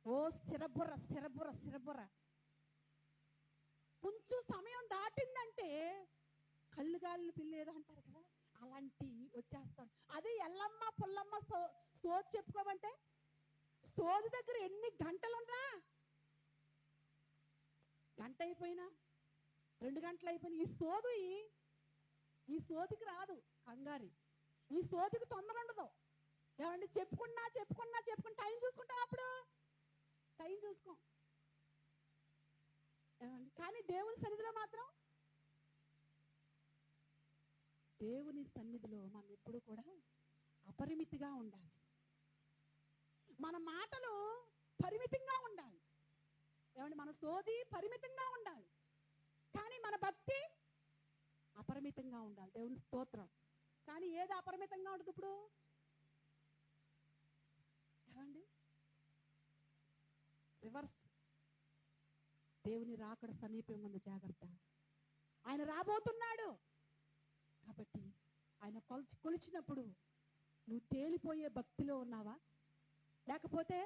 ఓ సిరబుర్ర. కొంచెం సమయం దాటిందంటే కళ్ళుగాళ్ళు పిల్లేదా అంటారు కదా, అలాంటి వచ్చేస్తాం. అదే ఎల్లమ్మ పుల్లమ్మ సోది చెప్పుకోమంటే సోది దగ్గర ఎన్ని గంటలున్నా, గంట అయిపోయినా 2 గంటలు అయిపోయినా ఈ సోదికి రాదు కంగారి. ఈ సోదికి తొందర ఉండదు. ఏమండి, చెప్పుకున్నా టైం చూసుకుంటాం. అప్పుడు టైం చూసుకోం. ఏమండి? కానీ దేవుని సన్నిధిలో మాత్రం, దేవుని సన్నిధిలో మనం ఎప్పుడు కూడా అపరిమితిగా ఉండాలి. మన మాటలు పరిమితంగా ఉండాలి. ఏమండి? మన సోది పరిమితంగా ఉండాలి, కానీ మన భక్తి అపరిమితంగా ఉండాలి. దేవుని స్తోత్రం. కానీ ఏది అపరిమితంగా ఉంటుంది ఇప్పుడు? ఏమండి? రివర్స్. దేవుని రాకడ సమీపం ఉంది, జాగ్రత్త. ఆయన రాబోతున్నాడు కాబట్టి ఆయన కొలిచినప్పుడు నువ్వు తేలిపోయే భక్తిలో ఉన్నావా, లేకపోతే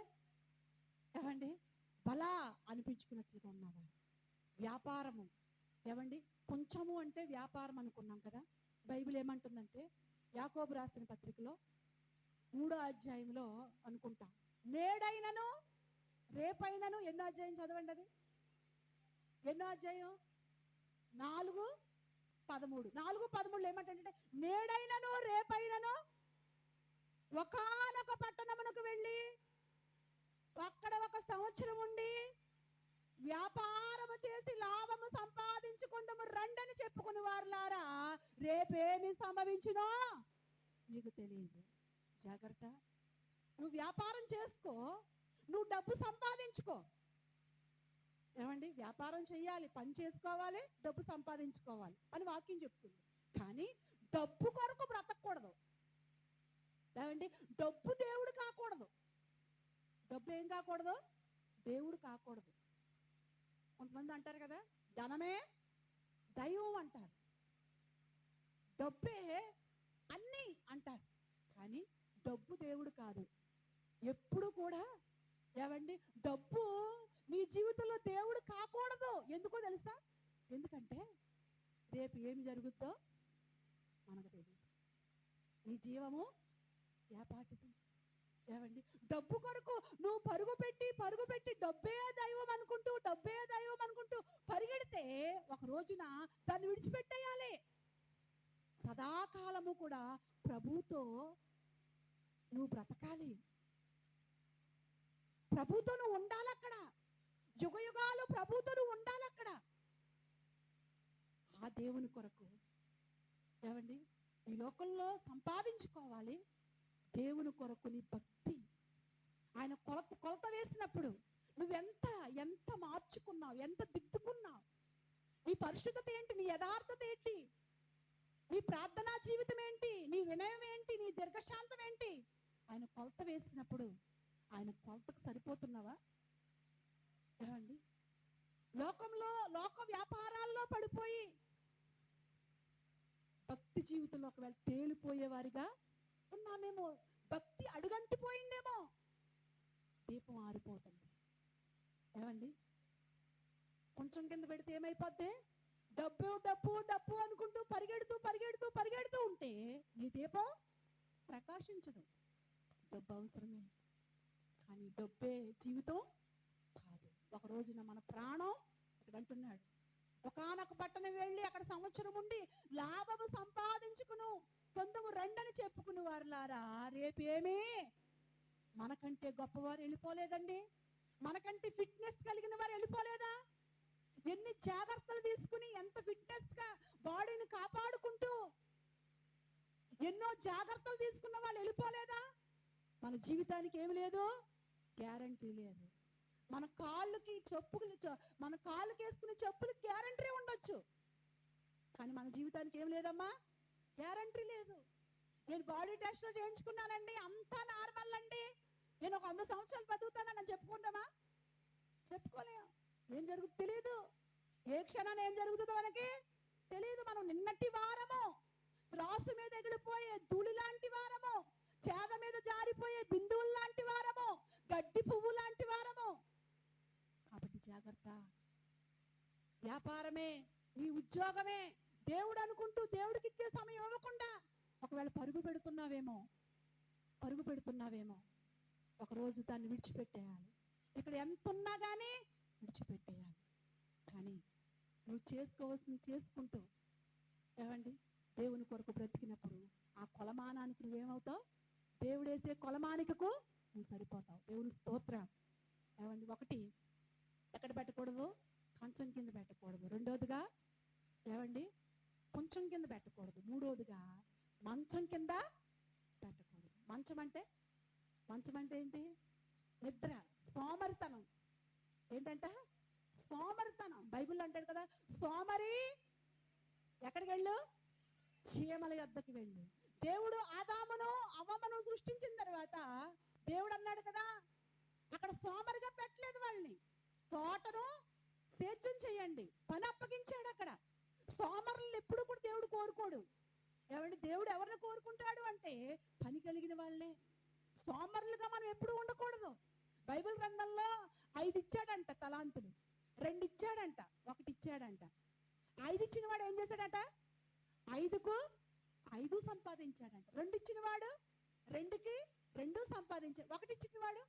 ఏమండి బలా అనిపించుకున్నట్లుగా ఉన్నావా? వ్యాపారము, ఏమండి కొంచెము అంటే వ్యాపారం అనుకున్నాం కదా. బైబిల్ ఏమంటుందంటే యాకోబు రాసిన పత్రికలో 3వ అధ్యాయంలో అనుకుంటా, నేడైనను రేపైనను, ఎన్నో అధ్యాయం చదవండి అది, ఎన్నో అధ్యాయం? 4:13. 4:13 ఏమంటే, నేడైనను రేపైనను ఒకానొక పట్టణమునకు వెళ్ళి అక్కడ 1 సంవత్సరం ఉండి వ్యాపారము చేసి లాభము సంపాదించుకుందాము రండని చెప్పుకుని వారులారా, రేపేమి సంభవించునో నీకు తెలియదు. జాగ్రత్త. నువ్వు వ్యాపారం చేసుకో, నువ్వు డబ్బు సంపాదించుకో. ఏమండి? వ్యాపారం చేయాలి, పని చేసుకోవాలి, డబ్బు సంపాదించుకోవాలి అని వాక్యం చెప్తుంది. కానీ డబ్బు కొరకు బ్రతకూడదు. ఏమండి? డబ్బు దేవుడు కాకూడదు. డబ్బు ఏం కాకూడదు? దేవుడు కాకూడదు. కొంతమంది అంటారు కదా, ధనమే దైవం అంటారు, డబ్బే అన్నీ అంటారు. కానీ డబ్బు దేవుడు కాదు ఎప్పుడు కూడా. ఏమండి? డబ్బు నీ జీవితంలో దేవుడు కాకూడదు. ఎందుకో తెలుసా? ఎందుకంటే రేపు ఏమి జరుగుద్దో మనకు తెలియదు. నీ జీవము వ్యాపాటిది. ఏమండి? డబ్బు కొరకు నువ్వు పరుగు పెట్టి డబ్బే దైవం అనుకుంటూ పరిగెడితే ఒక రోజున దాన్ని విడిచిపెట్టేయాలి. సదాకాలము కూడా ప్రభుతో నువ్వు బ్రతకాలి, ప్రభుతో నువ్వు ఉండాలి. అక్కడ యుగయుగాలు ప్రభుతో నువ్వు ఉండాలి. అక్కడ ఆ దేవుని కొరకు, ఏమండి ఈ లోకంలో సంపాదించుకోవాలి. దేవుని కొరకు నీ భక్తి, ఆయన కొలత వేసినప్పుడు నువ్వెంత మార్చుకున్నావు, ఎంత దిద్దుకున్నావు, నీ పరిశుద్ధత ఏంటి, నీ యథార్థత ఏంటి, నీ ప్రార్థనా జీవితం ఏంటి, నీ వినయం ఏంటి, నీ దీర్ఘశాంతం ఏంటి, ఆయన కొలత వేసినప్పుడు ఆయన కొలతకు సరిపోతున్నావా? ఏమండి? లోక వ్యాపారాల్లో పడిపోయి భక్తి జీవితంలో ఒకవేళ తేలిపోయేవారిగా ఉన్నామేమో, భక్తి అడుగంటిపోయిందేమో, దీపం ఆరిపోతుంది. ఏమండి? కొంచెం కింద పెడితే ఏమైపోద్ది? డబ్బు డబ్బు డబ్బు అనుకుంటూ పరిగెడుతూ ఉంటే నీ దీపం ప్రకాశించదు. డబ్బు అవసరమే, కానీ డబ్బే జీవితం కాదు. ఒక రోజున మన ప్రాణం, ఇక్కడ అంటున్నాడు, ఒకానొక పట్టణం వెళ్ళి అక్కడ సంవత్సరం ఉండి లాభము సంపాదించుకును కొందము రండని చెప్పుకుని వారులారా, రేపేమీ మనకంటే గొప్పవారు వెళ్ళిపోలేదండి. మనకంటే ఫిట్నెస్ కలిగిన వారు వెళ్ళిపోలేదా? ఎన్ని జాగ్రత్తలు తీసుకుని ఎంత ఫిట్నెస్ గా బాడీని కాపాడుకుంటూ ఎన్నో జాగ్రత్తలు తీసుకున్న వాళ్ళు వెళ్ళిపోలేదా? మన జీవితానికి ఏమి లేదు, గ్యారంటీ లేదు. మన కాళ్ళకి వేసుకునే చెప్పులకి గ్యారంటీ ఉండొచ్చు, కానీ మన జీవితానికి ఏం లేదమ్మా, గ్యారంటీ లేదు. నేను బాడీ టెస్ట్లో చేయించుకున్నానండి, అంతా నార్మల్ అండి, నేను ఒక 100 సంవత్సరాలు బతుకుతానని చెప్పుకుంటామా? చెప్పుకోలేము. ఏం జరుగుతుందో తెలియదు, ఏ క్షణాన్ని ఏం జరుగుతుందో మనకి తెలియదు. మనం నిన్నటి వారము, త్రాసు మీద ఎగిలిపోయే ధూళి లాంటి వారము, చేద మీద జారిపోయే బిందువులు లాంటి వారము, గడ్డి పువ్వు లాంటి వారము. కాబట్టి జాగ్రత్త. వ్యాపారమే, నీ ఉద్యోగమే దేవుడు అనుకుంటూ దేవుడికి ఇచ్చే సమయం ఇవ్వకుండా ఒకవేళ పరుగు పెడుతున్నావేమో ఒకరోజు దాన్ని విడిచిపెట్టేయాలి. ఇక్కడ ఎంత ఉన్నా కానీ విడిచిపెట్టేయాలి. కానీ నువ్వు చేసుకోవాల్సింది చేసుకుంటూ, ఏమండి దేవుని కొరకు బ్రతికినప్పుడు ఆ కొలమానానికి నువ్వేమవుతావు? దేవుడేసే కొలమానికకు నువ్వు సరిపోతావు. దేవుని స్తోత్రం. ఏమండి? ఒకటి ఎక్కడ పెట్టకూడదు? కంచం కింద పెట్టకూడదు. రెండోదిగా ఏమండి, కొంచెం కింద పెట్టకూడదు. మూడోదిగా మంచం కింద పెట్టకూడదు. మంచం అంటే ఏంటి? నిద్ర, సోమరితనం. ఏంటంట? సోమరితనం. బైబిల్ అంటాడు కదా, సోమరి ఎక్కడికి వెళ్ళు? చీమల యొద్దకు వెళ్ళు. దేవుడు ఆదామును అవ్వను సృష్టించిన తర్వాత దేవుడు అన్నాడు కదా, అక్కడ సోమరిగా పెట్టలేదు వాళ్ళని. తోటను సేద్యం చేయండి, పని అప్పగించాడు. అక్కడ సోమరులను ఎప్పుడు కూడా దేవుడు కోరుకోడు. ఏమంటే దేవుడు ఎవరిని కోరుకుంటాడు అంటే పని కలిగిన వాళ్ళనే. సోమరులుగా మనం ఎప్పుడు ఉండకూడదు. బైబిల్ గ్రంథంలో 5 ఇచ్చాడంట తలాంతులు, 2 ఇచ్చాడంట, 1 ఇచ్చాడంట. 5 ఇచ్చిన వాడు ఏం చేశాడట? 5కు 5 సంపాదించాడంట. 2 ఇచ్చిన వాడు 2కి 2 సంపాదించాడు. 1 ఇచ్చిన వాడు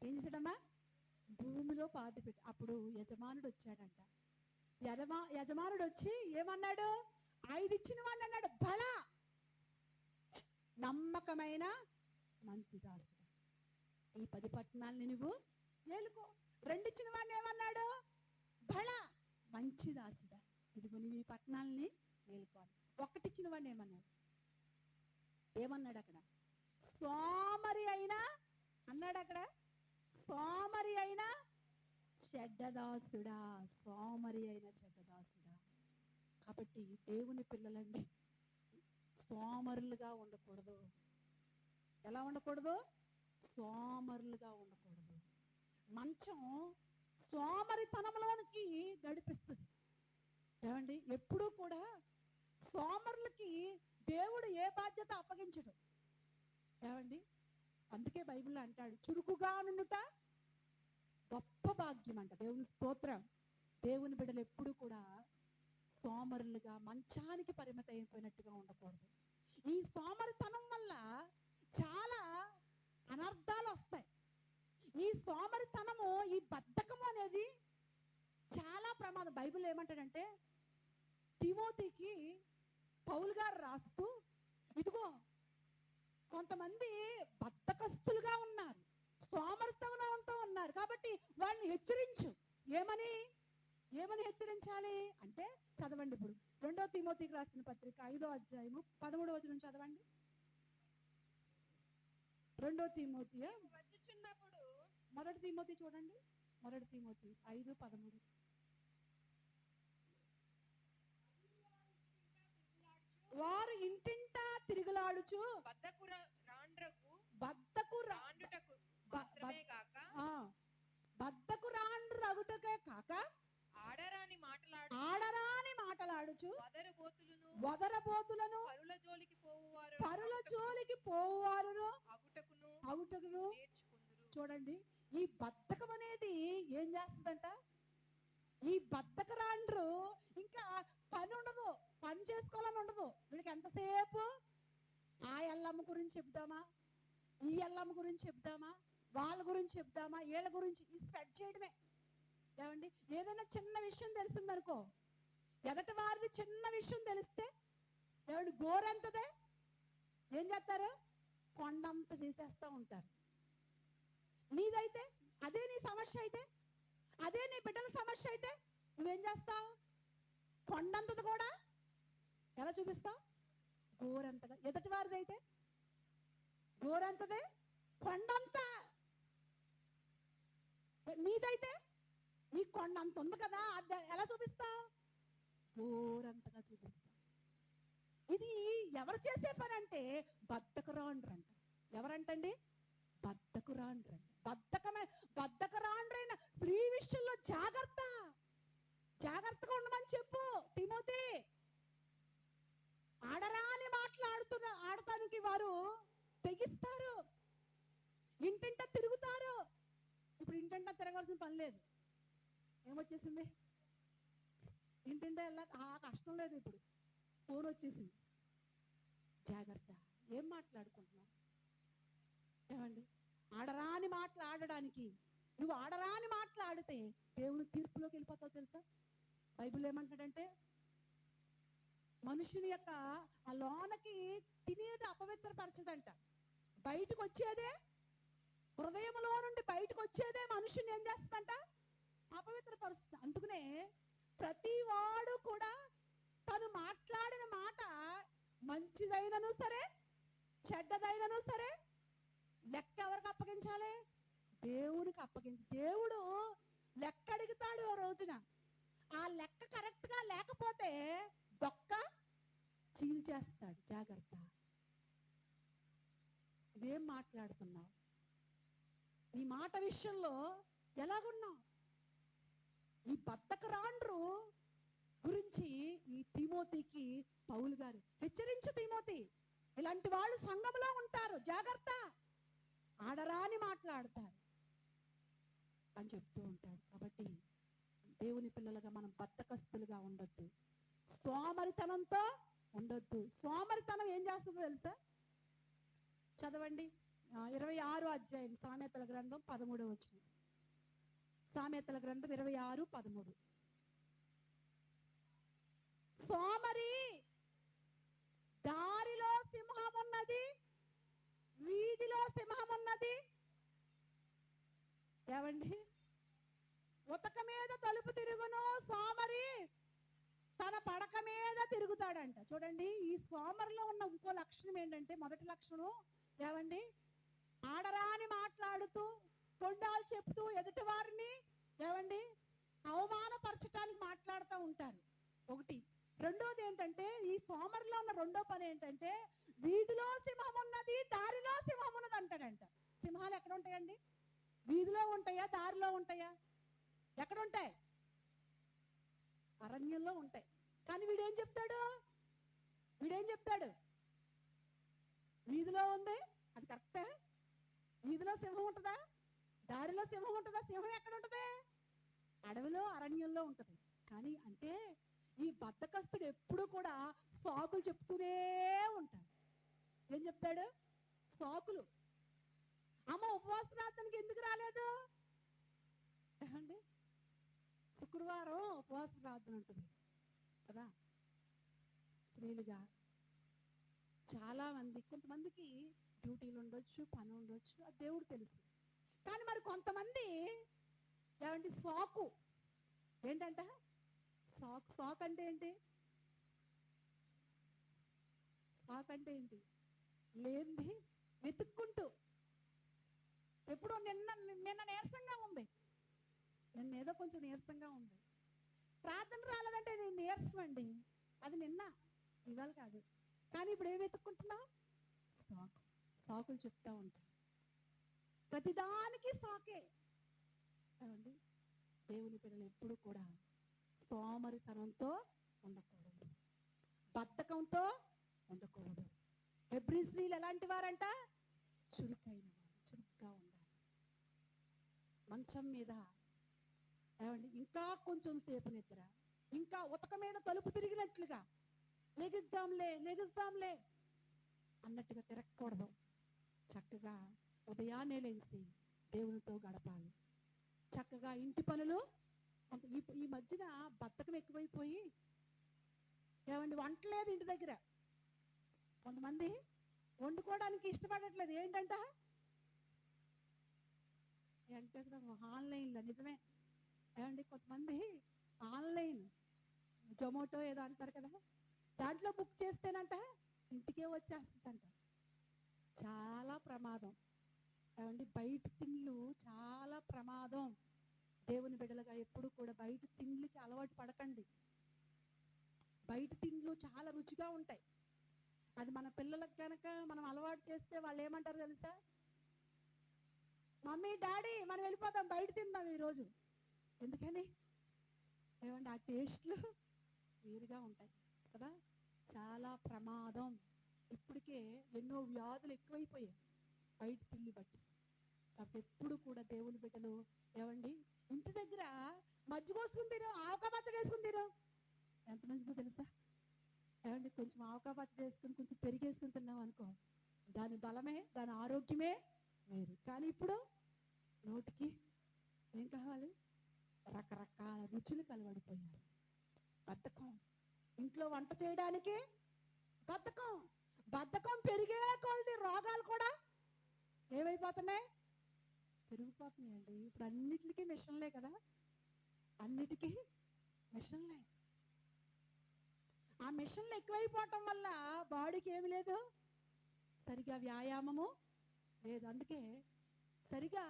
ఏం చేశాడమ్మా? భూమిలో పాతిపెట్టి. అప్పుడు యజమానుడు వచ్చాడంట. యజమానుడు వచ్చి ఏమన్నాడు? 5 ఇచ్చిన వాడిని అన్నాడు, బల నమ్మకమైన మంచి దాసుడు, ఈ 10 పట్టణాలని నువ్వు ఏలుకో. 2 ఇచ్చిన వాడిని ఏమన్నాడు? బల మంచి దాసుడా, ఇదిగో నువ్వు ఈ పట్టణాలని ఏలుకోవాలి. 1 ఇచ్చిన వాడిని ఏమన్నాడు అక్కడ? సోమరి అయినా అన్నాడు అక్కడ, సోమరి అయినా చెడ్డదాసుడా, సోమరి అయిన చెడ్డదాసుడా. కాబట్టి దేవుని పిల్లలండి, సోమరులుగా ఉండకూడదు. ఎలా ఉండకూడదు? సోమరులుగా ఉండకూడదు. మంచం సోమరితనంలోనికి నడిపిస్తుంది. ఏమండి, ఎప్పుడూ కూడా సోమరులకి దేవుడు ఏ బాధ్యత అప్పగించడు. ఏమండి, అందుకే బైబిల్లో అంటాడు, చురుకుగా నుండుట గొప్ప భాగ్యం అంట. దేవుని స్తోత్రం. దేవుని బిడ్డలు ఎప్పుడు కూడా సోమరులుగా మంచానికి పరిమితం అయిపోయినట్టుగా ఉండకూడదు. ఈ సోమరితనం వల్ల చాలా అనర్థాలు వస్తాయి. ఈ సోమరితనము, ఈ బద్ధకము అనేది చాలా ప్రమాదం. బైబిల్ ఏమంటాడంటే, తిమోతికి పౌలు గారు రాస్తూ, ఇదిగో కొంతమంది బద్ధకస్తులుగా ఉన్నారు, సోమరితనంతో ఉన్నారు, కాబట్టి వాళ్ళని హెచ్చరించు. ఏమని హెచ్చరించాలి అంటే, చదవండి ఇప్పుడు 2 తిమోతికి రాసిన పత్రిక 5వ అధ్యాయము 13వ వచనం చదవండి. 2 తిమోతి వచ్చుచున్నప్పుడు, 1 తిమోతి చూడండి, 1 తిమోతి 5:13. వారు ఇంటింటా తిరుగులాడుచు బద్ధకు రాండ్రగుటకే కాక ఆడరాని మాటలాడుచు వదరబోతులను పరుల జోలికి పోవువారును అవుటకును. చూడండి, ఈ బద్ధకం అనేది ఏం చేస్తుందంట? ఈ బద్ధకరాండ్రు ఇంకా పని ఉండదు, పని చేసుకోవాలని ఉండదు వీళ్ళకి. ఎంతసేపు ఆ ఎల్లమ్మ గురించి చెప్దామా, ఈ ఎల్లమ్మ గురించి చెప్దామా, వాళ్ళ గురించి చెప్దామా, వీళ్ళ గురించి ఈ స్ప్రెడ్ చేయడమే. ఏమండి, ఏదైనా చిన్న విషయం తెలిసిందనుకో, ఎదటి వారిది చిన్న విషయం తెలిస్తే ఏమండి గోరెంతదే ఏం చేస్తారు? కొండంత చేసేస్తూ ఉంటారు. నీదైతే అదే, నీ సమస్య అయితే అదే, నీ బిడ్డల సమస్య అయితే నువ్వేం చేస్తావు? కొండంతది కూడా ఎలా చూపిస్తావు? గోరంతగా. ఎదటి వారిది అయితే గోరంతదే, కొండంత. నీదైతే నీ కొండంత ఉంది కదా, అది ఎలా చూపిస్తావు? గోరంతగా చూపిస్తావు. ఇది ఎవరు చేసే పని అంటే బద్ధకరాండ్రు అంట. ఎవరంటండి? బద్ధకరాండ్రు అంట. బద్ధకరాండ్రైన స్త్రీ విషయంలో జాగ్రత్తగా ఉండమని చెప్పు తిమోతి. ఆడరాని ఆడటానికి వారు తెగిస్తారు, ఇంటింట తిరుగుతారు. ఇప్పుడు ఇంటింట తిరగాల్సిన పని లేదు. ఏమొచ్చేసింది? ఇంటింట ఆ కష్టం లేదు. ఇప్పుడు ఫోన్ వచ్చేసింది. జాగ్రత్త. ఏం మాట్లాడుకుంటున్నావు? ఏమండి, ఆడరాని ఆడడానికి నువ్వు ఆడరాని ఆడితే దేవుని తీర్పులోకి వెళ్ళిపోతావు తెలుసా? బైబిల్ ఏమంటాడంటే, మనుషుని యొక్క ఆ లోనకి తినేది అపవిత్రపరచదంట. బయటకు వచ్చేదే, హృదయంలో నుండి బయటకు వచ్చేదే మనుషుని ఏం చేస్తుందంట? అపవిత్రపరుస్తుంది. అందుకనే ప్రతి వాడు కూడా తను మాట్లాడిన మాట మంచిదైనను సరే చెడ్డదైనను సరే లెక్క ఎవరికి అప్పగించాలి? దేవునికి అప్పగించి. దేవుడు లెక్క అడుగుతాడు ఓ రోజున. ఆ లెక్క కరెక్ట్ గా లేకపోతే దొక్క చీల్చేస్తాడు. జాగ్రత్త. ఇదేం మాట్లాడుతున్నావు? ఈ మాట విషయంలో ఎలాగున్నావు? ఈ బద్ధకరాండ్రు గురించి ఈ తిమోతికి పౌలు గారు హెచ్చరించు, తిమోతి ఇలాంటి వాళ్ళు సంఘంలో ఉంటారు, జాగ్రత్త, ఆడరాని మాట్లాడతారు అని చెప్తూ ఉంటాడు. కాబట్టి దేవుని పిల్లలుగా మనం బద్ధకస్తులుగా ఉండొద్దు, సోమరితనంతో ఉండొద్దు. సోమరితనం ఏం చేస్తుందో తెలుసా? చదవండి 26వ అధ్యాయం సామెతల గ్రంథం 13వ వచనం. సామెతల గ్రంథం 26:13. సోమరి దారిలో సింహం ఉన్నది, వీధిలో సింహం ఉన్నది. ఏవండి? ఉతక మీద తలుపు తిరుగును, సోమరి తన పడక మీద తిరుగుతాడంట. చూడండి, ఈ సోమరిలో ఉన్న ఇంకో లక్షణం ఏంటంటే, మొదటి లక్షణం ఏవండి, ఆడరాని మాట్లాడుతూ కొండాలు చెప్తూ ఎదుటి వారిని ఏవండి అవమానపరచడానికి మాట్లాడుతూ ఉంటారు. ఒకటి. రెండోది ఏంటంటే, ఈ సోమరిలో ఉన్న రెండో పని ఏంటంటే, వీధిలో సింహం ఉన్నది, దారిలో సింహం ఉన్నది అంటాడంట. సింహాలు ఎక్కడ ఉంటాయండి? వీధిలో ఉంటాయా, దారిలో ఉంటాయా? ఎక్కడ ఉంటాయి? అరణ్యంలో ఉంటాయి. కానీ వీడేం చెప్తాడు? వీధిలో ఉంది, అది కరెక్టే. వీధిలో సింహం ఉంటుందా? దారిలో సింహం ఉంటుందా? సింహం ఎక్కడ ఉంటుంది? అడవిలో, అరణ్యంలో ఉంటుంది. కానీ అంటే ఈ బద్ధకస్తుడు ఎప్పుడు కూడా సాకులు చెప్తూనే ఉంటాడు. ఏం చెప్తాడు? సాకులు. అమ్మ ఉపవాస ప్రార్థనకి ఎందుకు రాలేదు ఏమండి? శుక్రవారం ఉపవాస ప్రార్థన ఉంటుంది కదా. స్త్రీలుగా చాలా మంది, కొంతమందికి డ్యూటీలు ఉండొచ్చు, పని ఉండొచ్చు, అది దేవుడు తెలుసు. కానీ మరి కొంతమంది ఏమంటే సాకు ఏంటంట? సాకు అంటే ఏంటి? సాకు అంటే ఏంటి? లేనిది వెతుక్కుంటూ, ఎప్పుడో నిన్న నీరసంగా ఉంది, నిన్న ఏదో కొంచెం నీరసంగా ఉంది, ప్రార్థన రాలేదంటే నేను నీరసం అండి, అది నిన్న, ఇవాళ కాదు. కానీ ఇప్పుడు ఏం వెతుక్కుంటున్నావు? సాకులు చెప్తా ఉంటా. ప్రతిదానికి సాకే. ఏమండి? దేవుని పిల్లలు ఎప్పుడు కూడా సోమరితనంతో ఉండకూడదు, బద్ధకంతో ఉండకూడదు. హెబ్రీ స్త్రీలు ఎలాంటి వారంట? చురుకైన వారు, చురుగ్గా ఉండాలి. మంచం మీద ఏమండి ఇంకా కొంచెం సేపు నిద్ర, ఇంకా ఉతక మీద తలుపు తిరిగినట్లుగా లెగుద్దాంలే అన్నట్టుగా తిరగకూడదు. చక్కగా ఉదయాన్నే లేచి దేవునితో గడపాలి. చక్కగా ఇంటి పనులు. ఈ మధ్యన బద్ధకం ఎక్కువైపోయి ఏమండి వంట లేదు ఇంటి దగ్గర. కొంతమంది వండుకోవడానికి ఇష్టపడట్లేదు. ఏంటంట? ఆన్లైన్లో. నిజమే ఏమండి, కొంతమంది ఆన్లైన్ జొమాటో ఏదో అంటారు కదా, దాంట్లో బుక్ చేస్తేనంట ఇంటికే వచ్చేస్తుందంట. చాలా ప్రమాదం ఏమండి. బయట తిండ్లు చాలా ప్రమాదం. దేవుని బిడ్డలుగా ఎప్పుడు కూడా బయట తిండ్లకి అలవాటు పడకండి. బయట తిండ్లు చాలా రుచిగా ఉంటాయి. అది మన పిల్లలకు కనుక మనం అలవాటు చేస్తే వాళ్ళు ఏమంటారు తెలుసా? మమ్మీ, డాడీ మనం వెళ్ళిపోతాం, బయట తిందాం ఈరోజు. ఎందుకని? ఏమండి, ఆ టేస్ట్లు వేరుగా ఉంటాయి కదా. చాలా ప్రమాదం. ఇప్పటికే ఎన్నో వ్యాధులు ఎక్కువైపోయాయి బయట తిండి బట్టి. కాబట్టి ఎప్పుడు కూడా దేవుని బిడ్డలు ఏమండి ఇంటి దగ్గర మజ్జిగ కోసుకుని తిను, ఆవకాయ పచ్చడి వేసుకుని తిను. ఎంత మంచిదో తెలుసా? ఏమండి, కొంచెం ఆవకాయ పచ్చడి వేసుకుని కొంచెం పెరిగేసుకుని తిన్నాం అనుకో, దాని బలమే, దాని ఆరోగ్యమే వేరు. కానీ ఇప్పుడు నోటికి ఏం కావాలి? రకరకాల రుచులు కలవడిపోయారు. బద్ధకం. ఇంట్లో వంట చేయడానికి బద్ధకం పెరిగే కొలది రోగాలు కూడా ఏమైపోతున్నాయి? పెరిగిపోతున్నాయండి. ఇప్పుడు అన్నిటికీ మిషన్లే కదా. అన్నిటికీ మిషన్లే. ఆ మిషన్లు ఎక్కువైపోవటం వల్ల బాడీకి ఏమి లేదు, సరిగా వ్యాయామము లేదు. అందుకే సరిగా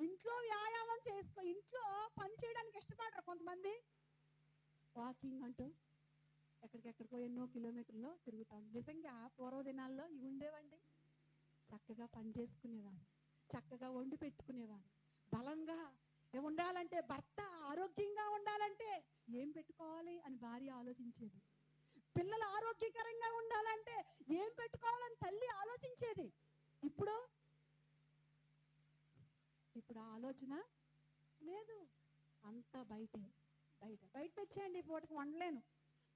ఇంట్లో వ్యాయామం చేసుకో, ఇంట్లో పని చేయడానికి ఇష్టపడరు కొంతమంది. వాకింగ్ అంటూ ఎక్కడికెక్కడికో ఎన్నో కిలోమీటర్లు తిరుగుతాం. నిజంగా పూర్వ దినాల్లో ఇవి ఉండేవండి. చక్కగా పని చేసుకునేవారు, చక్కగా వండి పెట్టుకునేవారు. బలంగా ఉండాలంటే, భర్త ఆరోగ్యంగా ఉండాలంటే ఏం పెట్టుకోవాలి అని భార్య ఆలోచించేది. పిల్లలు ఆరోగ్యకరంగా ఉండాలంటే ఏం పెట్టుకోవాలని తల్లి ఆలోచించేది. ఇప్పుడు ఇప్పుడు ఆలోచన లేదు. అంతా బయట తెచ్చేయండి. పూటకి వండలేను,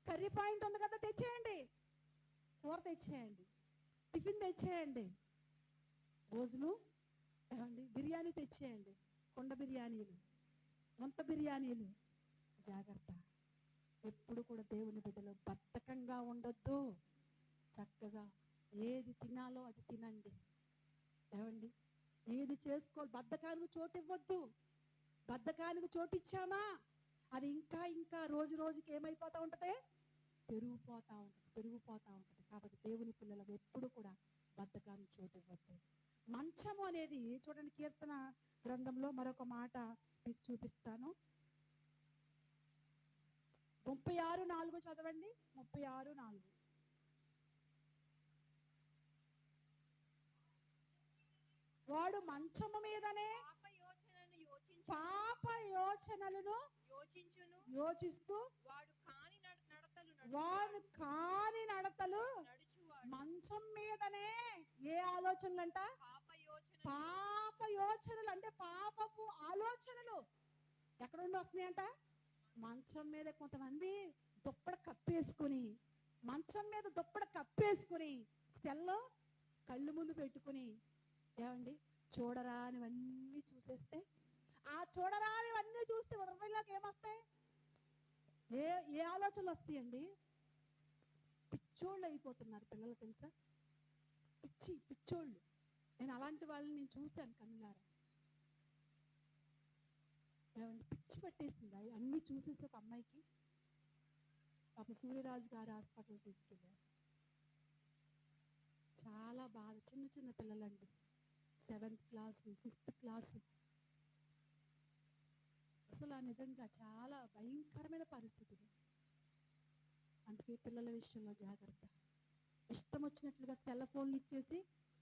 కర్రీ పాయింట్ ఉంది కదా తెచ్చేయండి, కూర తెచ్చేయండి, టిఫిన్ తెచ్చేయండి, భోజనం ఏమండి బిర్యానీ తెచ్చేయండి, కుండ బిర్యానీలు, వంత బిర్యానీలు. జాగ్రత్త. ఎప్పుడు కూడా దేవుని బిడ్డలు బద్ధకంగా ఉండొద్దు. చక్కగా ఏది తినాలో అది తినండి. ఏమండి ఏది చేసుకోవాలి, బద్ధకానికి చోటు ఇవ్వద్దు. బద్ధకానికి చోటు ఇచ్చామా అది ఇంకా ఇంకా రోజు రోజుకి ఏమైపోతా ఉంటది, పెరిగిపోతా ఉంటుంది. కాబట్టి దేవుని పిల్లలకు ఎప్పుడు కూడా బద్ధకానికి చోటు ఇవ్వద్దు. మంచము అనేది చూడండి, కీర్తన గ్రంథంలో మరొక మాట మీకు చూపిస్తాను. 36:4 చదవండి. 36:4. వాడు మంచము మీదనే పాప యోచనలను యోచిస్తూ వాడు కాని నడతలు మంచం మీదనే. ఏ ఆలోచనలంట? పాప యోచనలు. అంటే పాపపు ఆలోచనలు ఎక్కడ నుండి వస్తున్నాయంట? మంచం మీద. కొంతమంది దుప్పడ కప్పేసుకుని, మంచం మీద దుప్పడ కప్పేసుకుని సెల్లో కళ్ళు ముందు పెట్టుకుని ఏమండి చూడరానివన్నీ చూసేస్తే, ఆ చూడరానివన్నీ చూస్తే హృదయంలోకి ఏమొస్తాయి? ఏ ఆలోచనలు వస్తాయండి? పిచ్చోళ్ళు అయిపోతున్నారు పిల్లలు, తెలుసా? పిచ్చోళ్ళు. నేను అలాంటి వాళ్ళని నేను చూశాను కన్నులారా. ఏమండి పిచ్చి పట్టేసింది అన్ని చూసేసి ఒక అమ్మాయికి పాప సూర్యరాజు గారు హాస్పిటల్ తీసుకెళ్ళారు. చాలా బాధ. చిన్న పిల్లలండి, 7th క్లాస్ 6th క్లాస్. అసలు నిజంగా చాలా భయంకరమైన పరిస్థితులు. అందుకే పిల్లల విషయంలో జాగ్రత్త. ఇష్టం వచ్చినట్లుగా సెల్ ఫోన్లు ఇచ్చేసి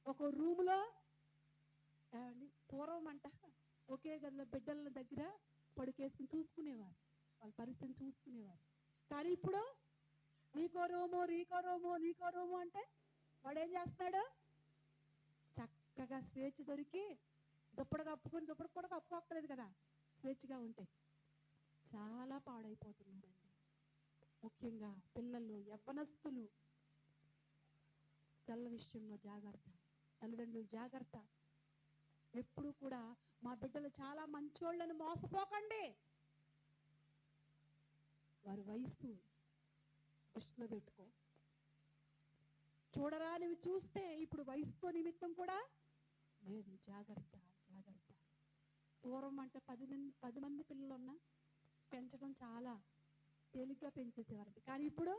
ఒక రూమ్లో ఏమండి పూర్వం అంట ఒకే గదిలో బిడ్డల దగ్గర పడుకేసుకుని చూసుకునేవారు, వాళ్ళ పరిస్థితిని చూసుకునేవారు. కానీ ఇప్పుడు నీకో రూము అంటే వాడు ఏం చేస్తున్నాడు? చక్కగా స్వేచ్ఛ దొరికి దుప్పటి కప్పుకొని, దుప్పటి కూడా కప్పుకోక్కలేదు కదా స్వేచ్ఛగా ఉంటే. చాలా పాడైపోతున్నారండి. ముఖ్యంగా పిల్లలు, యవ్వనస్తులు సెల్ల విషయంలో జాగ్రత్త. తల్లిదండ్రులు జాగ్రత్త. ఎప్పుడు కూడా మా బిడ్డలు చాలా మంచోళ్ళని మోసపోకండి. వారి వయసు దృష్టిలో పెట్టుకో. చూడరానివి చూస్తే ఇప్పుడు వయసుతో నిమిత్తం కూడా లేదు. జాగ్రత్త. పూర్వం అంటే 10 మంది పిల్లలున్నా పెంచడం చాలా తేలిగ్గా పెంచేసేవారండి. కానీ ఇప్పుడు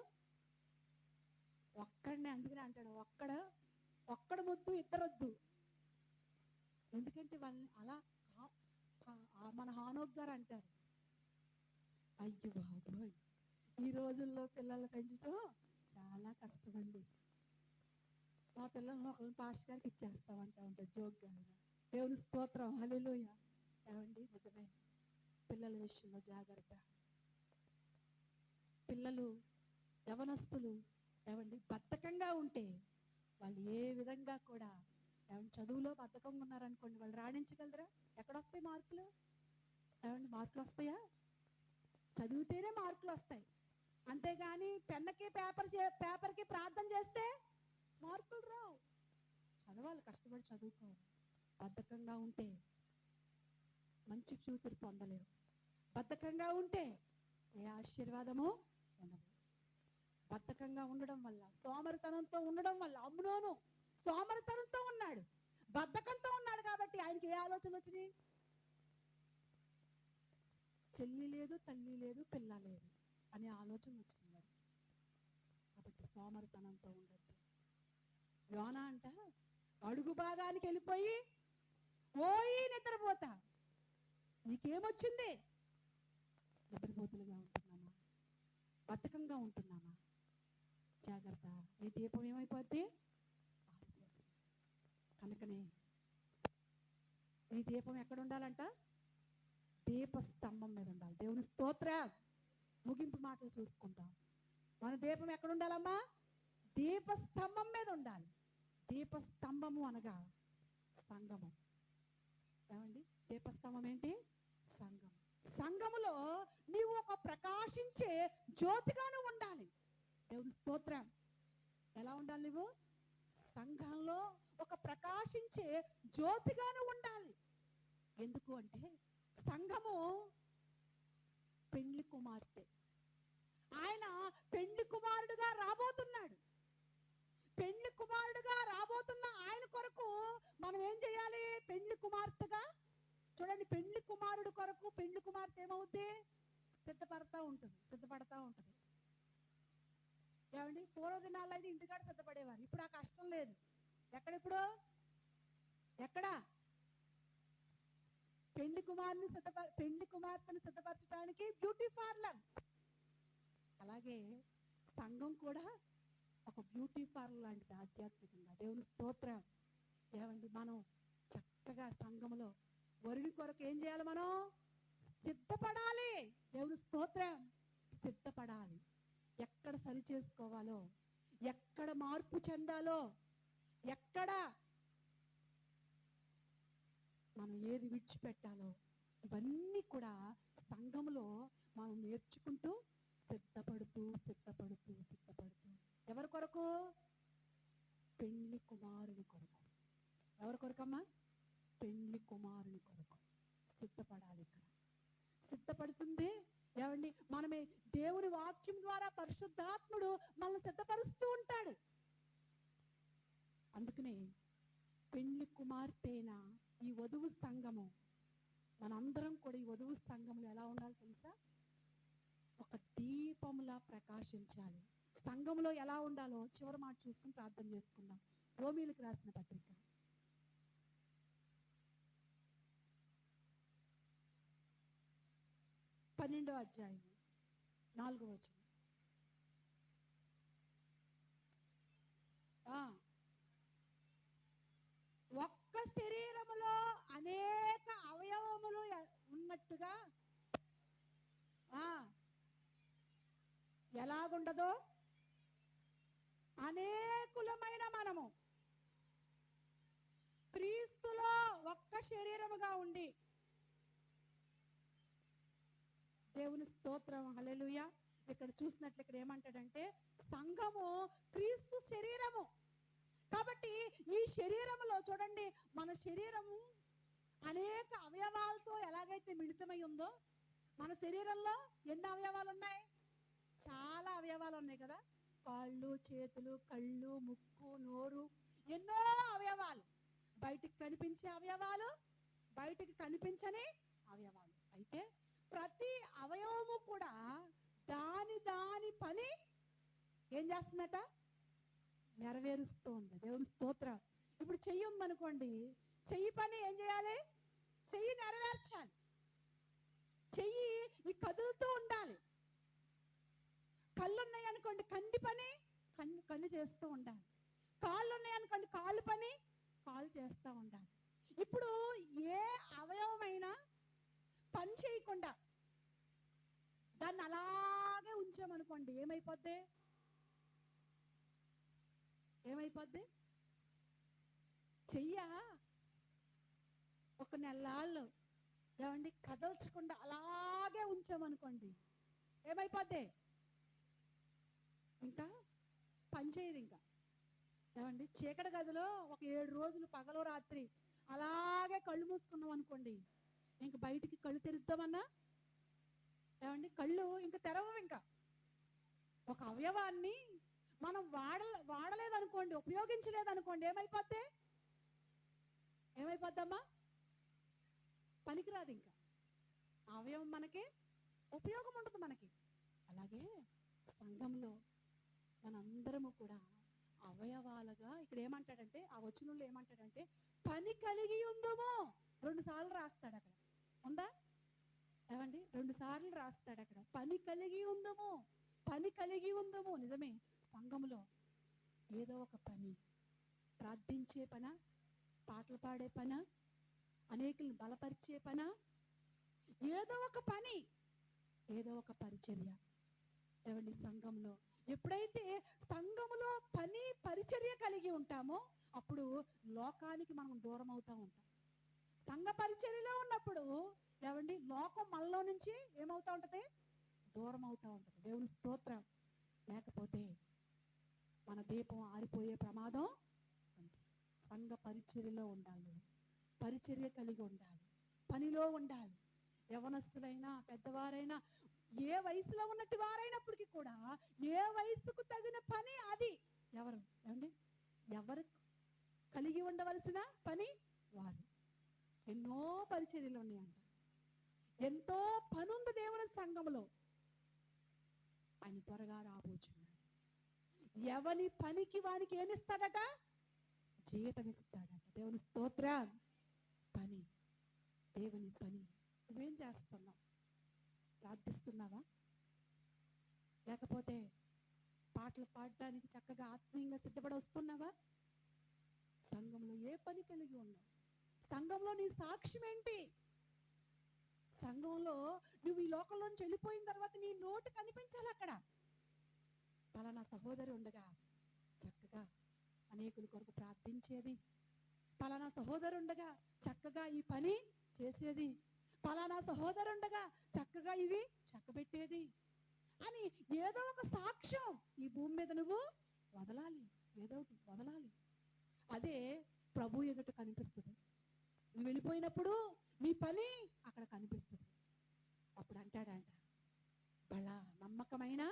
ఒక్కడనే. అందుకనే అంటాడు ఒక్కడు ముద్దు ఇద్దరొద్దు. ఎందుకంటే వాళ్ళని అలా మన హానోక్ గారు అంటారు, అయ్యో బాబోయ్ ఈ రోజుల్లో పిల్లలు పెంచడం చాలా కష్టమండి. మా పిల్లలను ఒకరిని పాస్టర్ గారికి ఇచ్చేస్తామంటా ఉంటారు జోక్గా. దేవుని స్తోత్రం, హల్లెలూయా. ఏమండి నిజమే. పిల్లల విషయంలో జాగ్రత్త. పిల్లలు, యవనస్తులు ఏమండి బద్ధకంగా ఉంటే వాళ్ళు ఏ విధంగా కూడా ఏమండి చదువులో బద్ధకంగా ఉన్నారనుకోండి, వాళ్ళు రాణించగలరా? ఎక్కడొస్తాయి మార్కులు? ఏమండి మార్కులు వస్తాయా? చదివితేనే మార్కులు వస్తాయి. అంతేగాని పెన్నుకి పేపర్కి ప్రార్థన చేస్తే మార్కులు రావు. చదవాలి, కష్టపడి చదువుకోవాలి. బద్ధకంగా ఉంటే మంచి ఫ్యూచర్ పొందలేరు. బద్ధకంగా ఉంటే ఏ ఆశీర్వాదము ఉండదు. బద్ధకంగా ఉండడం వల్ల, సోమరితనంతో ఉండడం వల్ల, అమ్నోను సోమరితనంతో ఉన్నాడు, బద్ధకంతో ఉన్నాడు. కాబట్టి ఆయనకి ఏ ఆలోచన వచ్చినాయి? చెల్లి లేదు, తల్లి లేదు, పిల్ల లేదు అనే ఆలోచన వచ్చింది వాడికి. కాబట్టి సోమరితనంతో ఉండద్దు. యోనా అంట అడుగు భాగానికి వెళ్ళిపోయి పోయి నిద్రపోతా. నీకేమొచ్చింది? నిద్రపోతులుగా ఉంటున్నామా? బద్ధకంగా ఉంటున్నామా? జాగ్రత్త, నీ దీపం ఏమైపోద్ది? కనుకనే నీ దీపం ఎక్కడ ఉండాలంట? దీపస్తంభం మీద ఉండాలి. దేవుని స్తోత్రం. ముగింపు మాటలు చూసుకుంటాం. మన దీపం ఎక్కడ ఉండాలమ్మా? దీపస్తంభం మీద ఉండాలి. దీపస్తంభము అనగా సంఘము. ఏమండి? దీపస్తంభం ఏంటి? సంఘం. సంఘములో నీవు ఒక ప్రకాశించే జ్యోతిగాను ఉండాలి. దేవుని స్తోత్రం. ఎలా ఉండాలి? నువ్వు సంఘంలో ఒక ప్రకాశించే జ్యోతిగాను ఉండాలి. ఎందుకు అంటే సంఘము పెండ్లి కుమార్తె. ఆయన పెండ్లి కుమారుడుగా రాబోతున్నాడు. పెండ్లి కుమారుడుగా రాబోతున్న ఆయన కొరకు మనం ఏం చేయాలి? పెండ్లి కుమార్తెగా చూడండి. పెండ్లి కుమారుడు కొరకు పెండ్లి కుమార్తె ఏమవుద్ది? సిద్ధపడతా ఉంటుంది. ఏమండి? పూర్వ దినాల్లో అయితే ఇంటికాడ సిద్ధపడేవారు. ఇప్పుడు ఆ కష్టం లేదు. ఎక్కడిప్పుడు? ఎక్కడ? పెండ్లి కుమార్తెను సిద్ధపరచడానికి బ్యూటీ పార్లర్. అలాగే సంఘం కూడా ఒక బ్యూటీ పార్లర్ లాంటిది ఆధ్యాత్మికంగా. దేవుని స్తోత్రం. ఏమండి? మనం చక్కగా సంఘంలో వరుడి కొరకు ఏం చేయాలి? మనం సిద్ధపడాలి. దేవుని స్తోత్రం. సిద్ధపడాలి. ఎక్కడ సరి చేసుకోవాలో, ఎక్కడ మార్పు చెందాలో, ఎక్కడ మనం ఏది విడిచిపెట్టాలో ఇవన్నీ కూడా సంఘంలో మనం నేర్చుకుంటూ సిద్ధపడుతూ ఎవరి కొరకు? పెండ్లి కుమారుని కొరకు. ఎవరి కొరకమ్మా? పెండ్లి కుమారుని కొరకు సిద్ధపడాలి. ఇక్కడ సిద్ధపడుతుంది. ఏమండి? మనమే దేవుని వాక్యం ద్వారా పరిశుద్ధాత్ముడు మనల్ని సిద్ధపరుస్తూ ఉంటాడు. అందుకనే పెండ్లి కుమార్తెన ఈ వధువు సంఘము, మనందరం కూడా ఈ వధువు సంఘములో ఎలా ఉండాలి తెలుసా? ఒక దీపములా ప్రకాశించాలి. సంఘంలో ఎలా ఉండాలో చివరి మాట చూసుకుని ప్రార్థన చేసుకుందాం. రోమీయులకు రాసిన పత్రిక 12వ అధ్యాయం 4వ వచనం. ఒక్క శరీరములో అనేక అవయవములు ఉన్నట్టుగా ఎలాగుండదో అనేకులమైన మనము క్రీస్తులో ఒక్క శరీరముగా ఉండి. దేవుని స్తోత్రం. హల్లెలూయా. ఇక్కడ చూసినట్లు ఇక్కడ ఏమంటాడంటే సంఘము క్రీస్తు శరీరము. కాబట్టి ఈ శరీరములో చూడండి, మన శరీరము అనేక అవయవాలతో ఎలాగైతే మిళితమై ఉందో, మన శరీరంలో ఎన్ని అవయవాలు ఉన్నాయి? చాలా అవయవాలు ఉన్నాయి కదా. కాళ్ళు, చేతులు, కళ్ళు, ముక్కు, నోరు, ఎన్నో అవయవాలు. బయటికి కనిపించే అవయవాలు, బయటికి కనిపించని అవయవాలు. అయితే ప్రతి అవయవము కూడా దాని పని ఏం చేస్తుందట? నెరవేరుస్తూ ఉంది. దేవుని స్తోత్రం. ఇప్పుడు చెయ్యి ఉందనుకోండి, చెయ్యి పని ఏం చేయాలి? చెయ్యి నెరవేర్చాలి. చెయ్యి ఈ కదులుతూ ఉండాలి. కళ్ళు ఉన్నాయి అనుకోండి, కంటి పని కన్ను చేస్తూ ఉండాలి. కాళ్ళు ఉన్నాయి అనుకోండి, కాళ్ళు పని కాళ్ళు చేస్తూ ఉండాలి. ఇప్పుడు ఏ అవయవమైనా పని చేయకుండా దాన్ని అలాగే ఉంచామనుకోండి, ఏమైపోద్ది? చెయ్య ఒక నెలలు ఏమండి కదల్చకుండా అలాగే ఉంచామనుకోండి, ఏమైపోద్ది? ఇంకా పనిచేయదు. ఇంకా ఏమండి చీకటి గదిలో ఒక 7 రోజులు పగలు రాత్రి అలాగే కళ్ళు మూసుకున్నాం అనుకోండి, ఇంక బయటికి కళ్ళు తెరుద్దామన్నా ఏమండి కళ్ళు ఇంకా తెరవవు. ఇంకా ఒక అవయవాన్ని మనం వాడలేదనుకోండి, ఉపయోగించలేదనుకోండి, ఏమైపోద్దమ్మా? పనికిరాదు. ఇంకా అవయవం మనకి ఉపయోగం ఉండదు మనకి. అలాగే సంఘంలో మనందరము కూడా అవయవాలుగా, ఇక్కడ ఏమంటాడంటే, ఆ వచనంలో ఏమంటాడంటే, పని కలిగి ఉందము. 2 సార్లు రాస్తాడు అక్కడ. ఉందా? ఏమండి? 2 సార్లు రాస్తాడు అక్కడ. పని కలిగి ఉందము, పని కలిగి ఉందము. నిజమే, సంఘములో ఏదో ఒక పని, ప్రార్థించే పన, పాటలు పాడే పన, అనేకులను బలపరిచే పన, ఏదో ఒక పని, ఏదో ఒక పరిచర్య. ఏమండి? సంఘంలో ఎప్పుడైతే సంఘములో పని పరిచర్య కలిగి ఉంటామో అప్పుడు లోకానికి మనం దూరం అవుతా ఉంటాం. సంఘ పరిచర్యలో ఉన్నప్పుడు ఏమండి, లోకం మనలో నుంచి ఏమవుతా ఉంటది? దూరం అవుతా ఉంటది. దేవుని స్తోత్రం. లేకపోతే మన దీపం ఆరిపోయే ప్రమాదం ఉంది. సంఘ పరిచర్యలో ఉండాలి, పరిచర్య కలిగి ఉండాలి, పనిలో ఉండాలి. యవనస్తులైనా పెద్దవారైనా ఏ వయసులో ఉన్నట్టు వారైనప్పటికీ కూడా ఏ వయసుకు తగిన పని అది. ఎవరు ఏమండి? ఎవరు కలిగి ఉండవలసిన పని వారు. ఎన్నో పరిచర్యలు ఉన్నాయంట, ఎంతో పని ఉంది దేవుని సంఘంలో. ఆయన త్వరగా రాబోచున్నాడు. ఎవని పనికి వానికి ఏమిస్తాడట? జీతం ఇస్తాడట. దేవుని స్తోత్రం. పని, దేవుని పని. నువ్వేం చేస్తున్నావు? ప్రార్థిస్తున్నావా? లేకపోతే పాటలు పాడడానికి చక్కగా ఆత్మీయంగా సిద్ధపడి వస్తున్నావా? సంఘంలో ఏ పని కలిగి ఉన్నావు? సంఘంలో నీ సాక్ష్యం ఏంటి? సంఘంలో నువ్వు ఈ లోకంలోంచి వెళ్ళిపోయిన తర్వాత నీ నోటు కనిపించాలి అక్కడ. పలానా సహోదరి ఉండగా చక్కగా అనేకుల కొరకు ప్రార్థించేది, పలానా సహోదరు ఉండగా చక్కగా ఈ పని చేసేది, పలానా సహోదరు ఉండగా చక్కగా ఇవి చక్కబెట్టేది అని ఏదో ఒక సాక్ష్యం ఈ భూమి మీద నువ్వు వదలాలి. ఏదో ఒకటి వదలాలి. అదే ప్రభు ఎదుట కనిపిస్తుంది. నువ్వు వెళ్ళిపోయినప్పుడు నీ పని అక్కడ కనిపిస్తుంది. అప్పుడు అంటాడంట, బలా నమ్మకమైన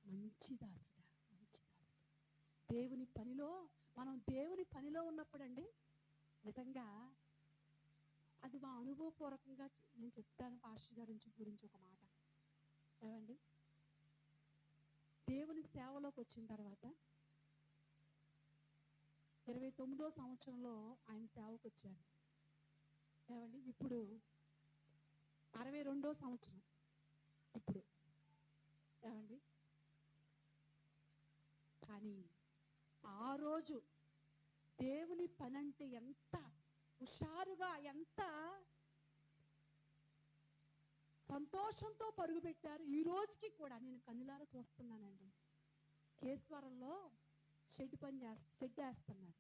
మంచి దాసుడా, మంచి దాసుడు. దేవుని పనిలో, మనం దేవుని పనిలో ఉన్నప్పుడు అండి, నిజంగా అది మా అనుభవపూర్వకంగా నేను చెప్తాను. పాస్టర్ గారి గురించి ఒక మాట. ఏమండి? దేవుని సేవలోకి వచ్చిన తర్వాత 29వ సంవత్సరంలో ఆయన సేవకు వచ్చారు. ఏమండి? ఇప్పుడు 62వ సంవత్సరం ఇప్పుడు. ఏమండి? కానీ ఆ రోజు దేవుని పని అంటే ఎంత హుషారుగా, ఎంత సంతోషంతో పరుగు పెట్టారు. ఈ రోజుకి కూడా నేను కన్నులారా చూస్తున్నానండి. కేశవరంలో షెడ్ వేస్తున్నారు.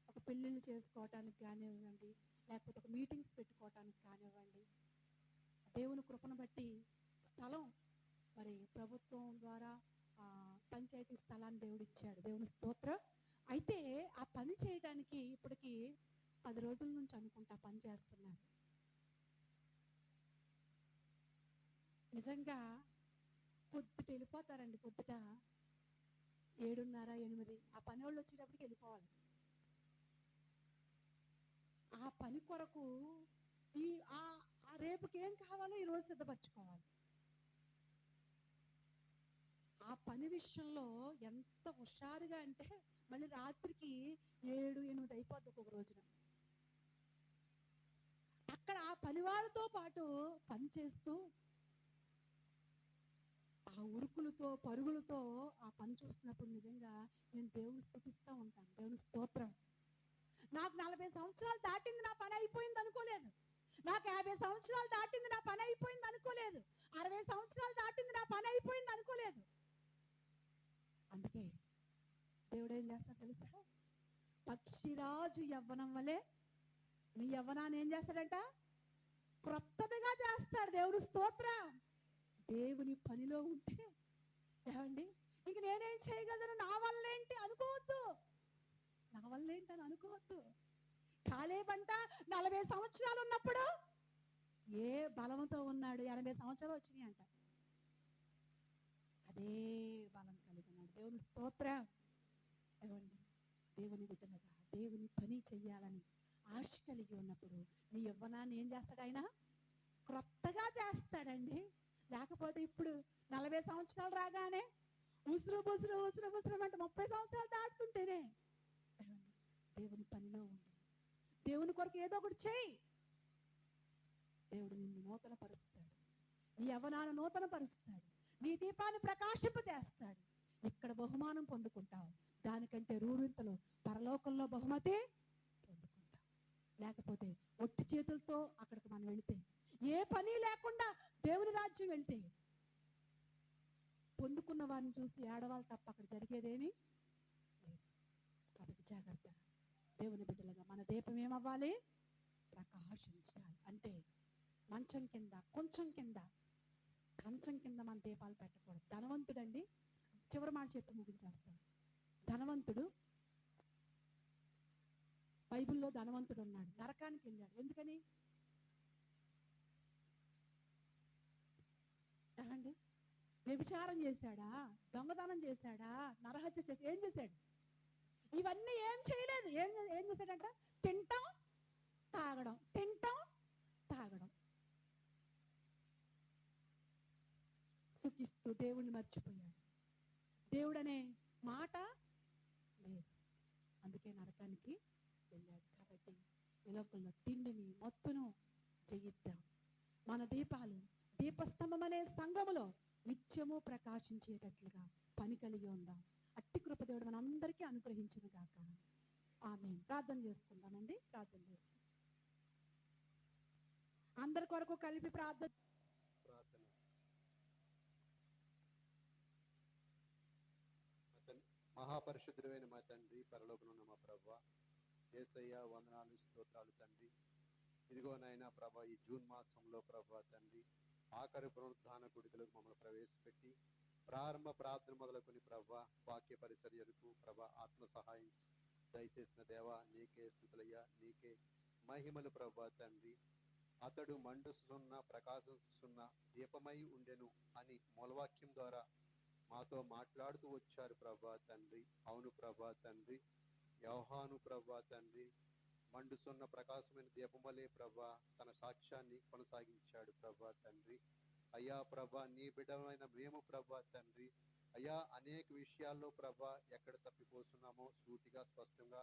ఒక పెళ్ళిళ్ళు చేసుకోవటానికి కానివ్వండి, లేకపోతే ఒక మీటింగ్స్ పెట్టుకోవటానికి కానివ్వండి, దేవుని కృపను బట్టి స్థలం మరి ప్రభుత్వం ద్వారా పంచాయతీ స్థలాన్ని దేవుడు ఇచ్చాడు. దేవుని స్తోత్రం. అయితే ఆ పని చేయడానికి ఇప్పటికి 10 రోజుల నుంచి అనుకుంటా పని చేస్తున్నారు. నిజంగా పొద్దుట వెళ్ళిపోతారండి. పొద్దుట 7:30, 8 ఆ పని వాళ్ళు వచ్చేటప్పటికి వెళ్ళిపోవాలి. ఆ పని కొరకు ఈ ఆ రేపుకి ఏం కావాలో ఈ రోజు సిద్ధపరచుకోవాలి. ఆ పని విషయంలో ఎంత హుషారుగా అంటే మళ్ళీ రాత్రికి 7, 8 అయిపోద్ది ఒక్కొక్క రోజున. అక్కడ ఆ పని వాళ్ళతో పాటు పని చేస్తూ ఆ ఉరుకులతో పరుగులతో ఆ పని చూసినప్పుడు నిజంగా నేను దేవుని స్తుతిస్తూ ఉంటాను. దేవుని స్తోత్రం. నాకు 40 సంవత్సరాలు దాటింది, నా పని అయిపోయింది అనుకోలేదు. నాకు 50 సంవత్సరాలు దాటింది, నా పని అయిపోయింది అనుకోలేదు. 60 సంవత్సరాలు దాటింది, నా పని అయిపోయింది అనుకోలేదు. అందుకే దేవుడు ఏం చేస్తాడు తెలుసా? పక్షిరాజు యవ్వనం వలె నీ యవ్వనాన్ని ఏం చేస్తాడంట? క్రొత్తదిగా చేస్తాడు. దేవుని స్తోత్రం. దేవుని పనిలో ఉంటే ఏమండి, ఇంక నేనేం చేయగలను, నా వల్ల ఏంటి అనుకోవద్దు. నా వల్ల ఏంటని అనుకోవద్దు. కాలేబంట 40 సంవత్సరాలు ఉన్నప్పుడు ఏ బలంతో ఉన్నాడు? 80 సంవత్సరాలు వచ్చినాయి అంట. అదే బలం కలిగి ఉన్నాడు. దేవుని స్తోత్రం. ఏమండి, దేవుని బిడ్డలుగా దేవుని పని చెయ్యాలని ఆశ కలిగి ఉన్నప్పుడు నీ యవ్వనాన్ని ఏం చేస్తాడు? ఆయన క్రొత్తగా చేస్తాడండి. లేకపోతే ఇప్పుడు 40 సంవత్సరాలు రాగానే ఉసురు బుసురు ఉసురు బుసురు అంటే 30 సంవత్సరాలు దాటుతుంటేనే దేవుని పనిలో ఉండు, దేవుని కొరకు ఏదో ఒకటి చేయి. దేవుడు నిన్ను నూతన పరుస్తాడు, నీ యవ్వనాన్ని నూతన పరుస్తాడు, నీ దీపాన్ని ప్రకాశింపజేస్తాడు. ఇక్కడ బహుమానం పొందుకుంటావు, దానికంటే రూరింతలు పరలోకంలో బహుమతి పొందుకుంటావు. లేకపోతే ఒట్టి చేతులతో అక్కడికి మనం వెళితే, ఏ పని లేకుండా దేవుని రాజ్యం వెళ్తే పొందుకున్న వారిని చూసి ఏడవాలి తప్ప అక్కడ జరిగేదేమీ లేదు. కాబట్టి జాగ్రత్త. దేవుని బిడ్డలుగా మన దీపం ఏమవ్వాలి? ప్రకాశించాలి. అంటే మంచం కింద, కొంచెం కింద, కంచం కింద మన దీపాలు పెట్టకూడదు. ధనవంతుడండి, చివరి మాట చెప్పి ముగించేస్తాడు. ధనవంతుడు, బైబిల్లో ధనవంతుడు ఉన్నాడు, నరకానికి వెళ్ళాడు. ఎందుకని? ఏమండి, వ్యభిచారం చేశాడా, దొంగతనం చేశాడా, నరహత్య చేసి ఏం చేశాడు? ఇవన్నీ ఏం చేయలేదు. ఏం చేశాడంట? తింటాం తాగడం, తింటాం తాగడం, సుఖిస్తూ దేవుణ్ణి మర్చిపోయాడు. దేవుడనే మాట లేదు, అందుకే నరకానికి వెళ్ళాడు. కాబట్టి ఈ లోకంలో తిండిని మత్తును జయిద్దాం. మన దీపాలు దీపస్తంభం అనే సంఘములో నిత్యము ప్రకాశించేటట్లుగా పని కలిగి ఉందాం. అట్టి కృప దేవుడు మనందరికీ అనుగ్రహించును గాక. ఆమేన్. ప్రార్థన చేసుకుందామండి. ప్రార్థన చేసుకుందాం. అందరి కొరకు కలిపి ప్రార్థన. మహాపరిశుద్ధుడైన మా తండ్రి, పరలోకమున్న మా ప్రభువా, యేసయ్య వందనాలు, స్తోత్రాలు తండ్రి. ఇదిగో నాయనా ప్రభా, ఈ జూన్ మాసంలో ప్రభా తండ్రి ఆఖరి పునరుద్ధాన గుడికలకు మమ్మల్ని ప్రవేశపెట్టి ప్రారంభ ప్రార్థన మొదలుకొని ప్రభా వాక్య పరిచర్యలకు ప్రభా ఆత్మ సహాయం దయచేసిన దేవా, నీకే స్తుతులయ్యా, నీకే మహిమలు ప్రభా తండ్రి. అతడు మండుస్తున్న ప్రకాశిస్తున్న దీపమై ఉండెను అని మూలవాక్యం ద్వారా మాతో మాట్లాడుతూ వచ్చారు ప్రభా తండ్రి. అవును ప్రభా తండ్రి, యోహాను ప్రభా తండ్రి మండుసున్న ప్రకాశమైన దీపమలే ప్రభా తన సాక్ష్యాన్ని కొనసాగించాడు ప్రభా తండ్రి. అయ్యా ప్రభా, నీ బిడ్డమైన మేము ప్రభా తండ్రి అయ్యా అనేక విషయాల్లో ప్రభా ఎక్కడ తప్పిపోతున్నామో సూటిగా స్పష్టంగా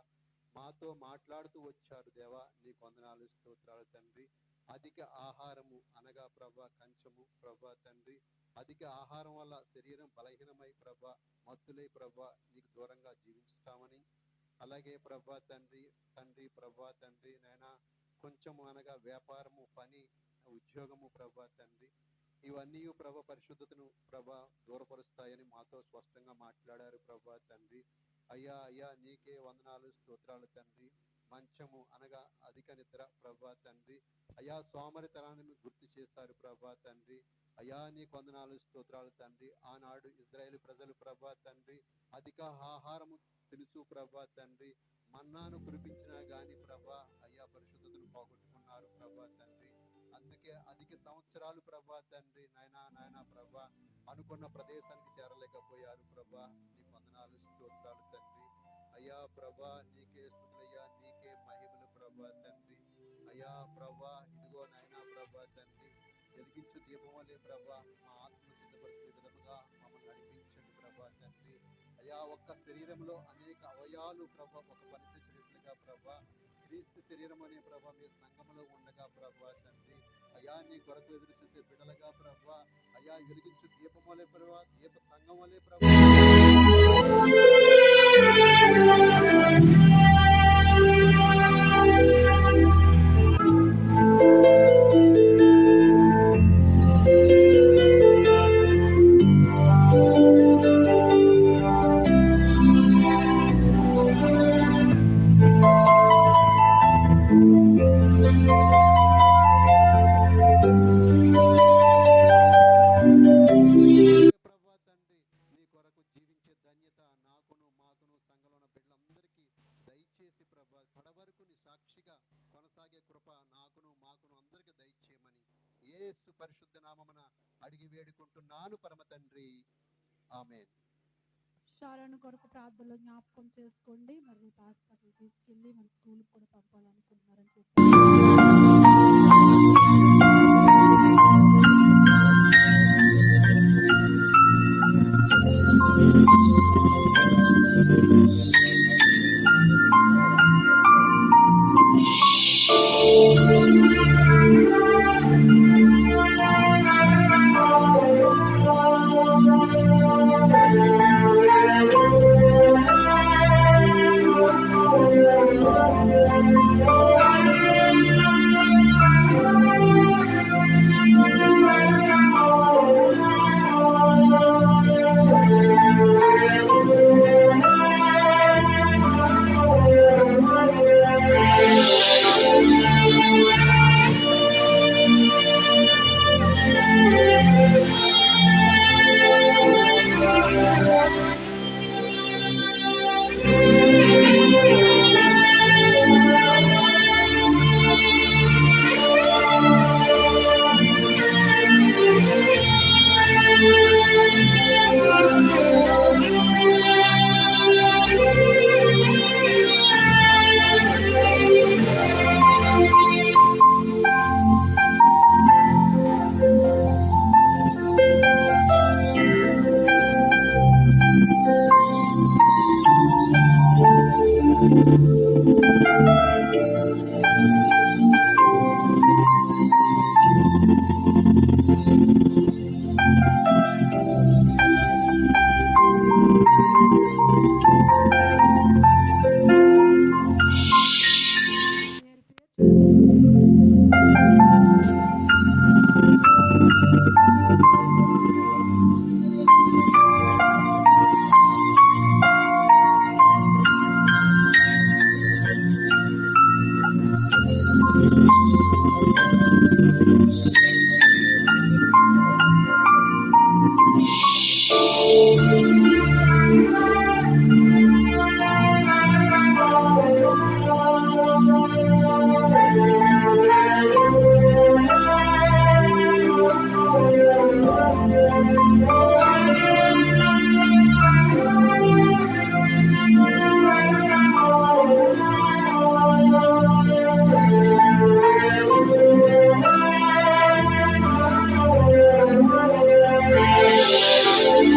మాతో మాట్లాడుతూ వచ్చారు దేవా. నీకు వందనాలు, స్తోత్రాలు తండ్రి. అధిక ఆహారము అనగా ప్రభా కంచము ప్రభా తండ్రి, అధిక ఆహారం వల్ల శరీరం బలహీనమై ప్రభా మత్తులై ప్రభా నీకు దూరంగా జీవిస్తామని, అలాగే ప్రభా తండ్రి ప్రభా తండ్రి నాయన కొంచెము అనగా వ్యాపారము, పని, ఉద్యోగము ప్రభా తండ్రి ఇవన్నీ ప్రభా పరిశుద్ధతను ప్రభా దూరపరుస్తాయని మాతో స్పష్టంగా మాట్లాడారు ప్రభా తండ్రి. అయ్యా అయ్యా నీకే వందనాలు, స్తోత్రాలు తండ్రి. మంచము అనగా అధిక నిద్ర ప్రభా తండ్రి, అయ్యా సోమరితనాన్ని గుర్తు చేశారు ప్రభా తండ్రి. అయ్యా నీకు వందనాలు, స్తోత్రాలు తండ్రి. ఆనాడు ఇజ్రాయేలు ప్రజలు ప్రభా తండ్రి అధిక ఆహారము తెలుసు ప్రభా తండ్రి, మన్నాను కురిపించినా గాని ప్రభా అయ్యా పరిశుద్ధతను పోగొట్టుకున్నారు ప్రభా తండ్రి. అందుకే అధిక సంవత్సరాలు ప్రభా తండ్రి నాయనా ప్రభా అనుకున్న ప్రదేశానికి చేరలేకపోయారు ప్రభా. నీకు వందనాలు, స్తోత్రాలు తండ్రి. అయ్యా ప్రభా నీకే స్తుతులయ్యా, నీకే మహిమలు ప్రభా తండ్రి. అయ్యా ప్రభా ఇదిగో నాయనా ప్రభా తండ్రి వెలిగించు దీపం వల్లే ప్రభా మా ఆత్మను సిద్ధపరిచే విధముగా మమ్మల్ని నడిపించండి ప్రభా తండ్రి. అయ్యా ఒక్క శరీరంలో అనేక అవయాలు ప్రభా ఒక పని చేసినట్లుగా ప్రభా క్రీస్తు శరీరం అనే ప్రభా మీ సంఘములో ఉండగా ప్రభా తండ్రి అయ్యా నీ కొరకు ఎదురు చూసే బిడ్డలుగా ప్రభా అయ్యా వెలిగించు దీపం వలే ప్రభా, దీప సంఘం వలే ప్రభా సాక్షిగా కొనసాగే కృప నాకును మాకును అందరికి దయచేయమని యేసు పరిశుద్ధ నామమున అడిగి వేడుకుంటున్నాను పరమ తండ్రి. ఆమేన్. షారోన్ కొరకు ప్రార్థనలో జ్ఞాపకం చేసుకోండి. మరి హాస్పిటల్ తీసుకెళ్ళి మన స్కూల్కి కూడా పంపాలనుకుంటున్నారని చెప్పి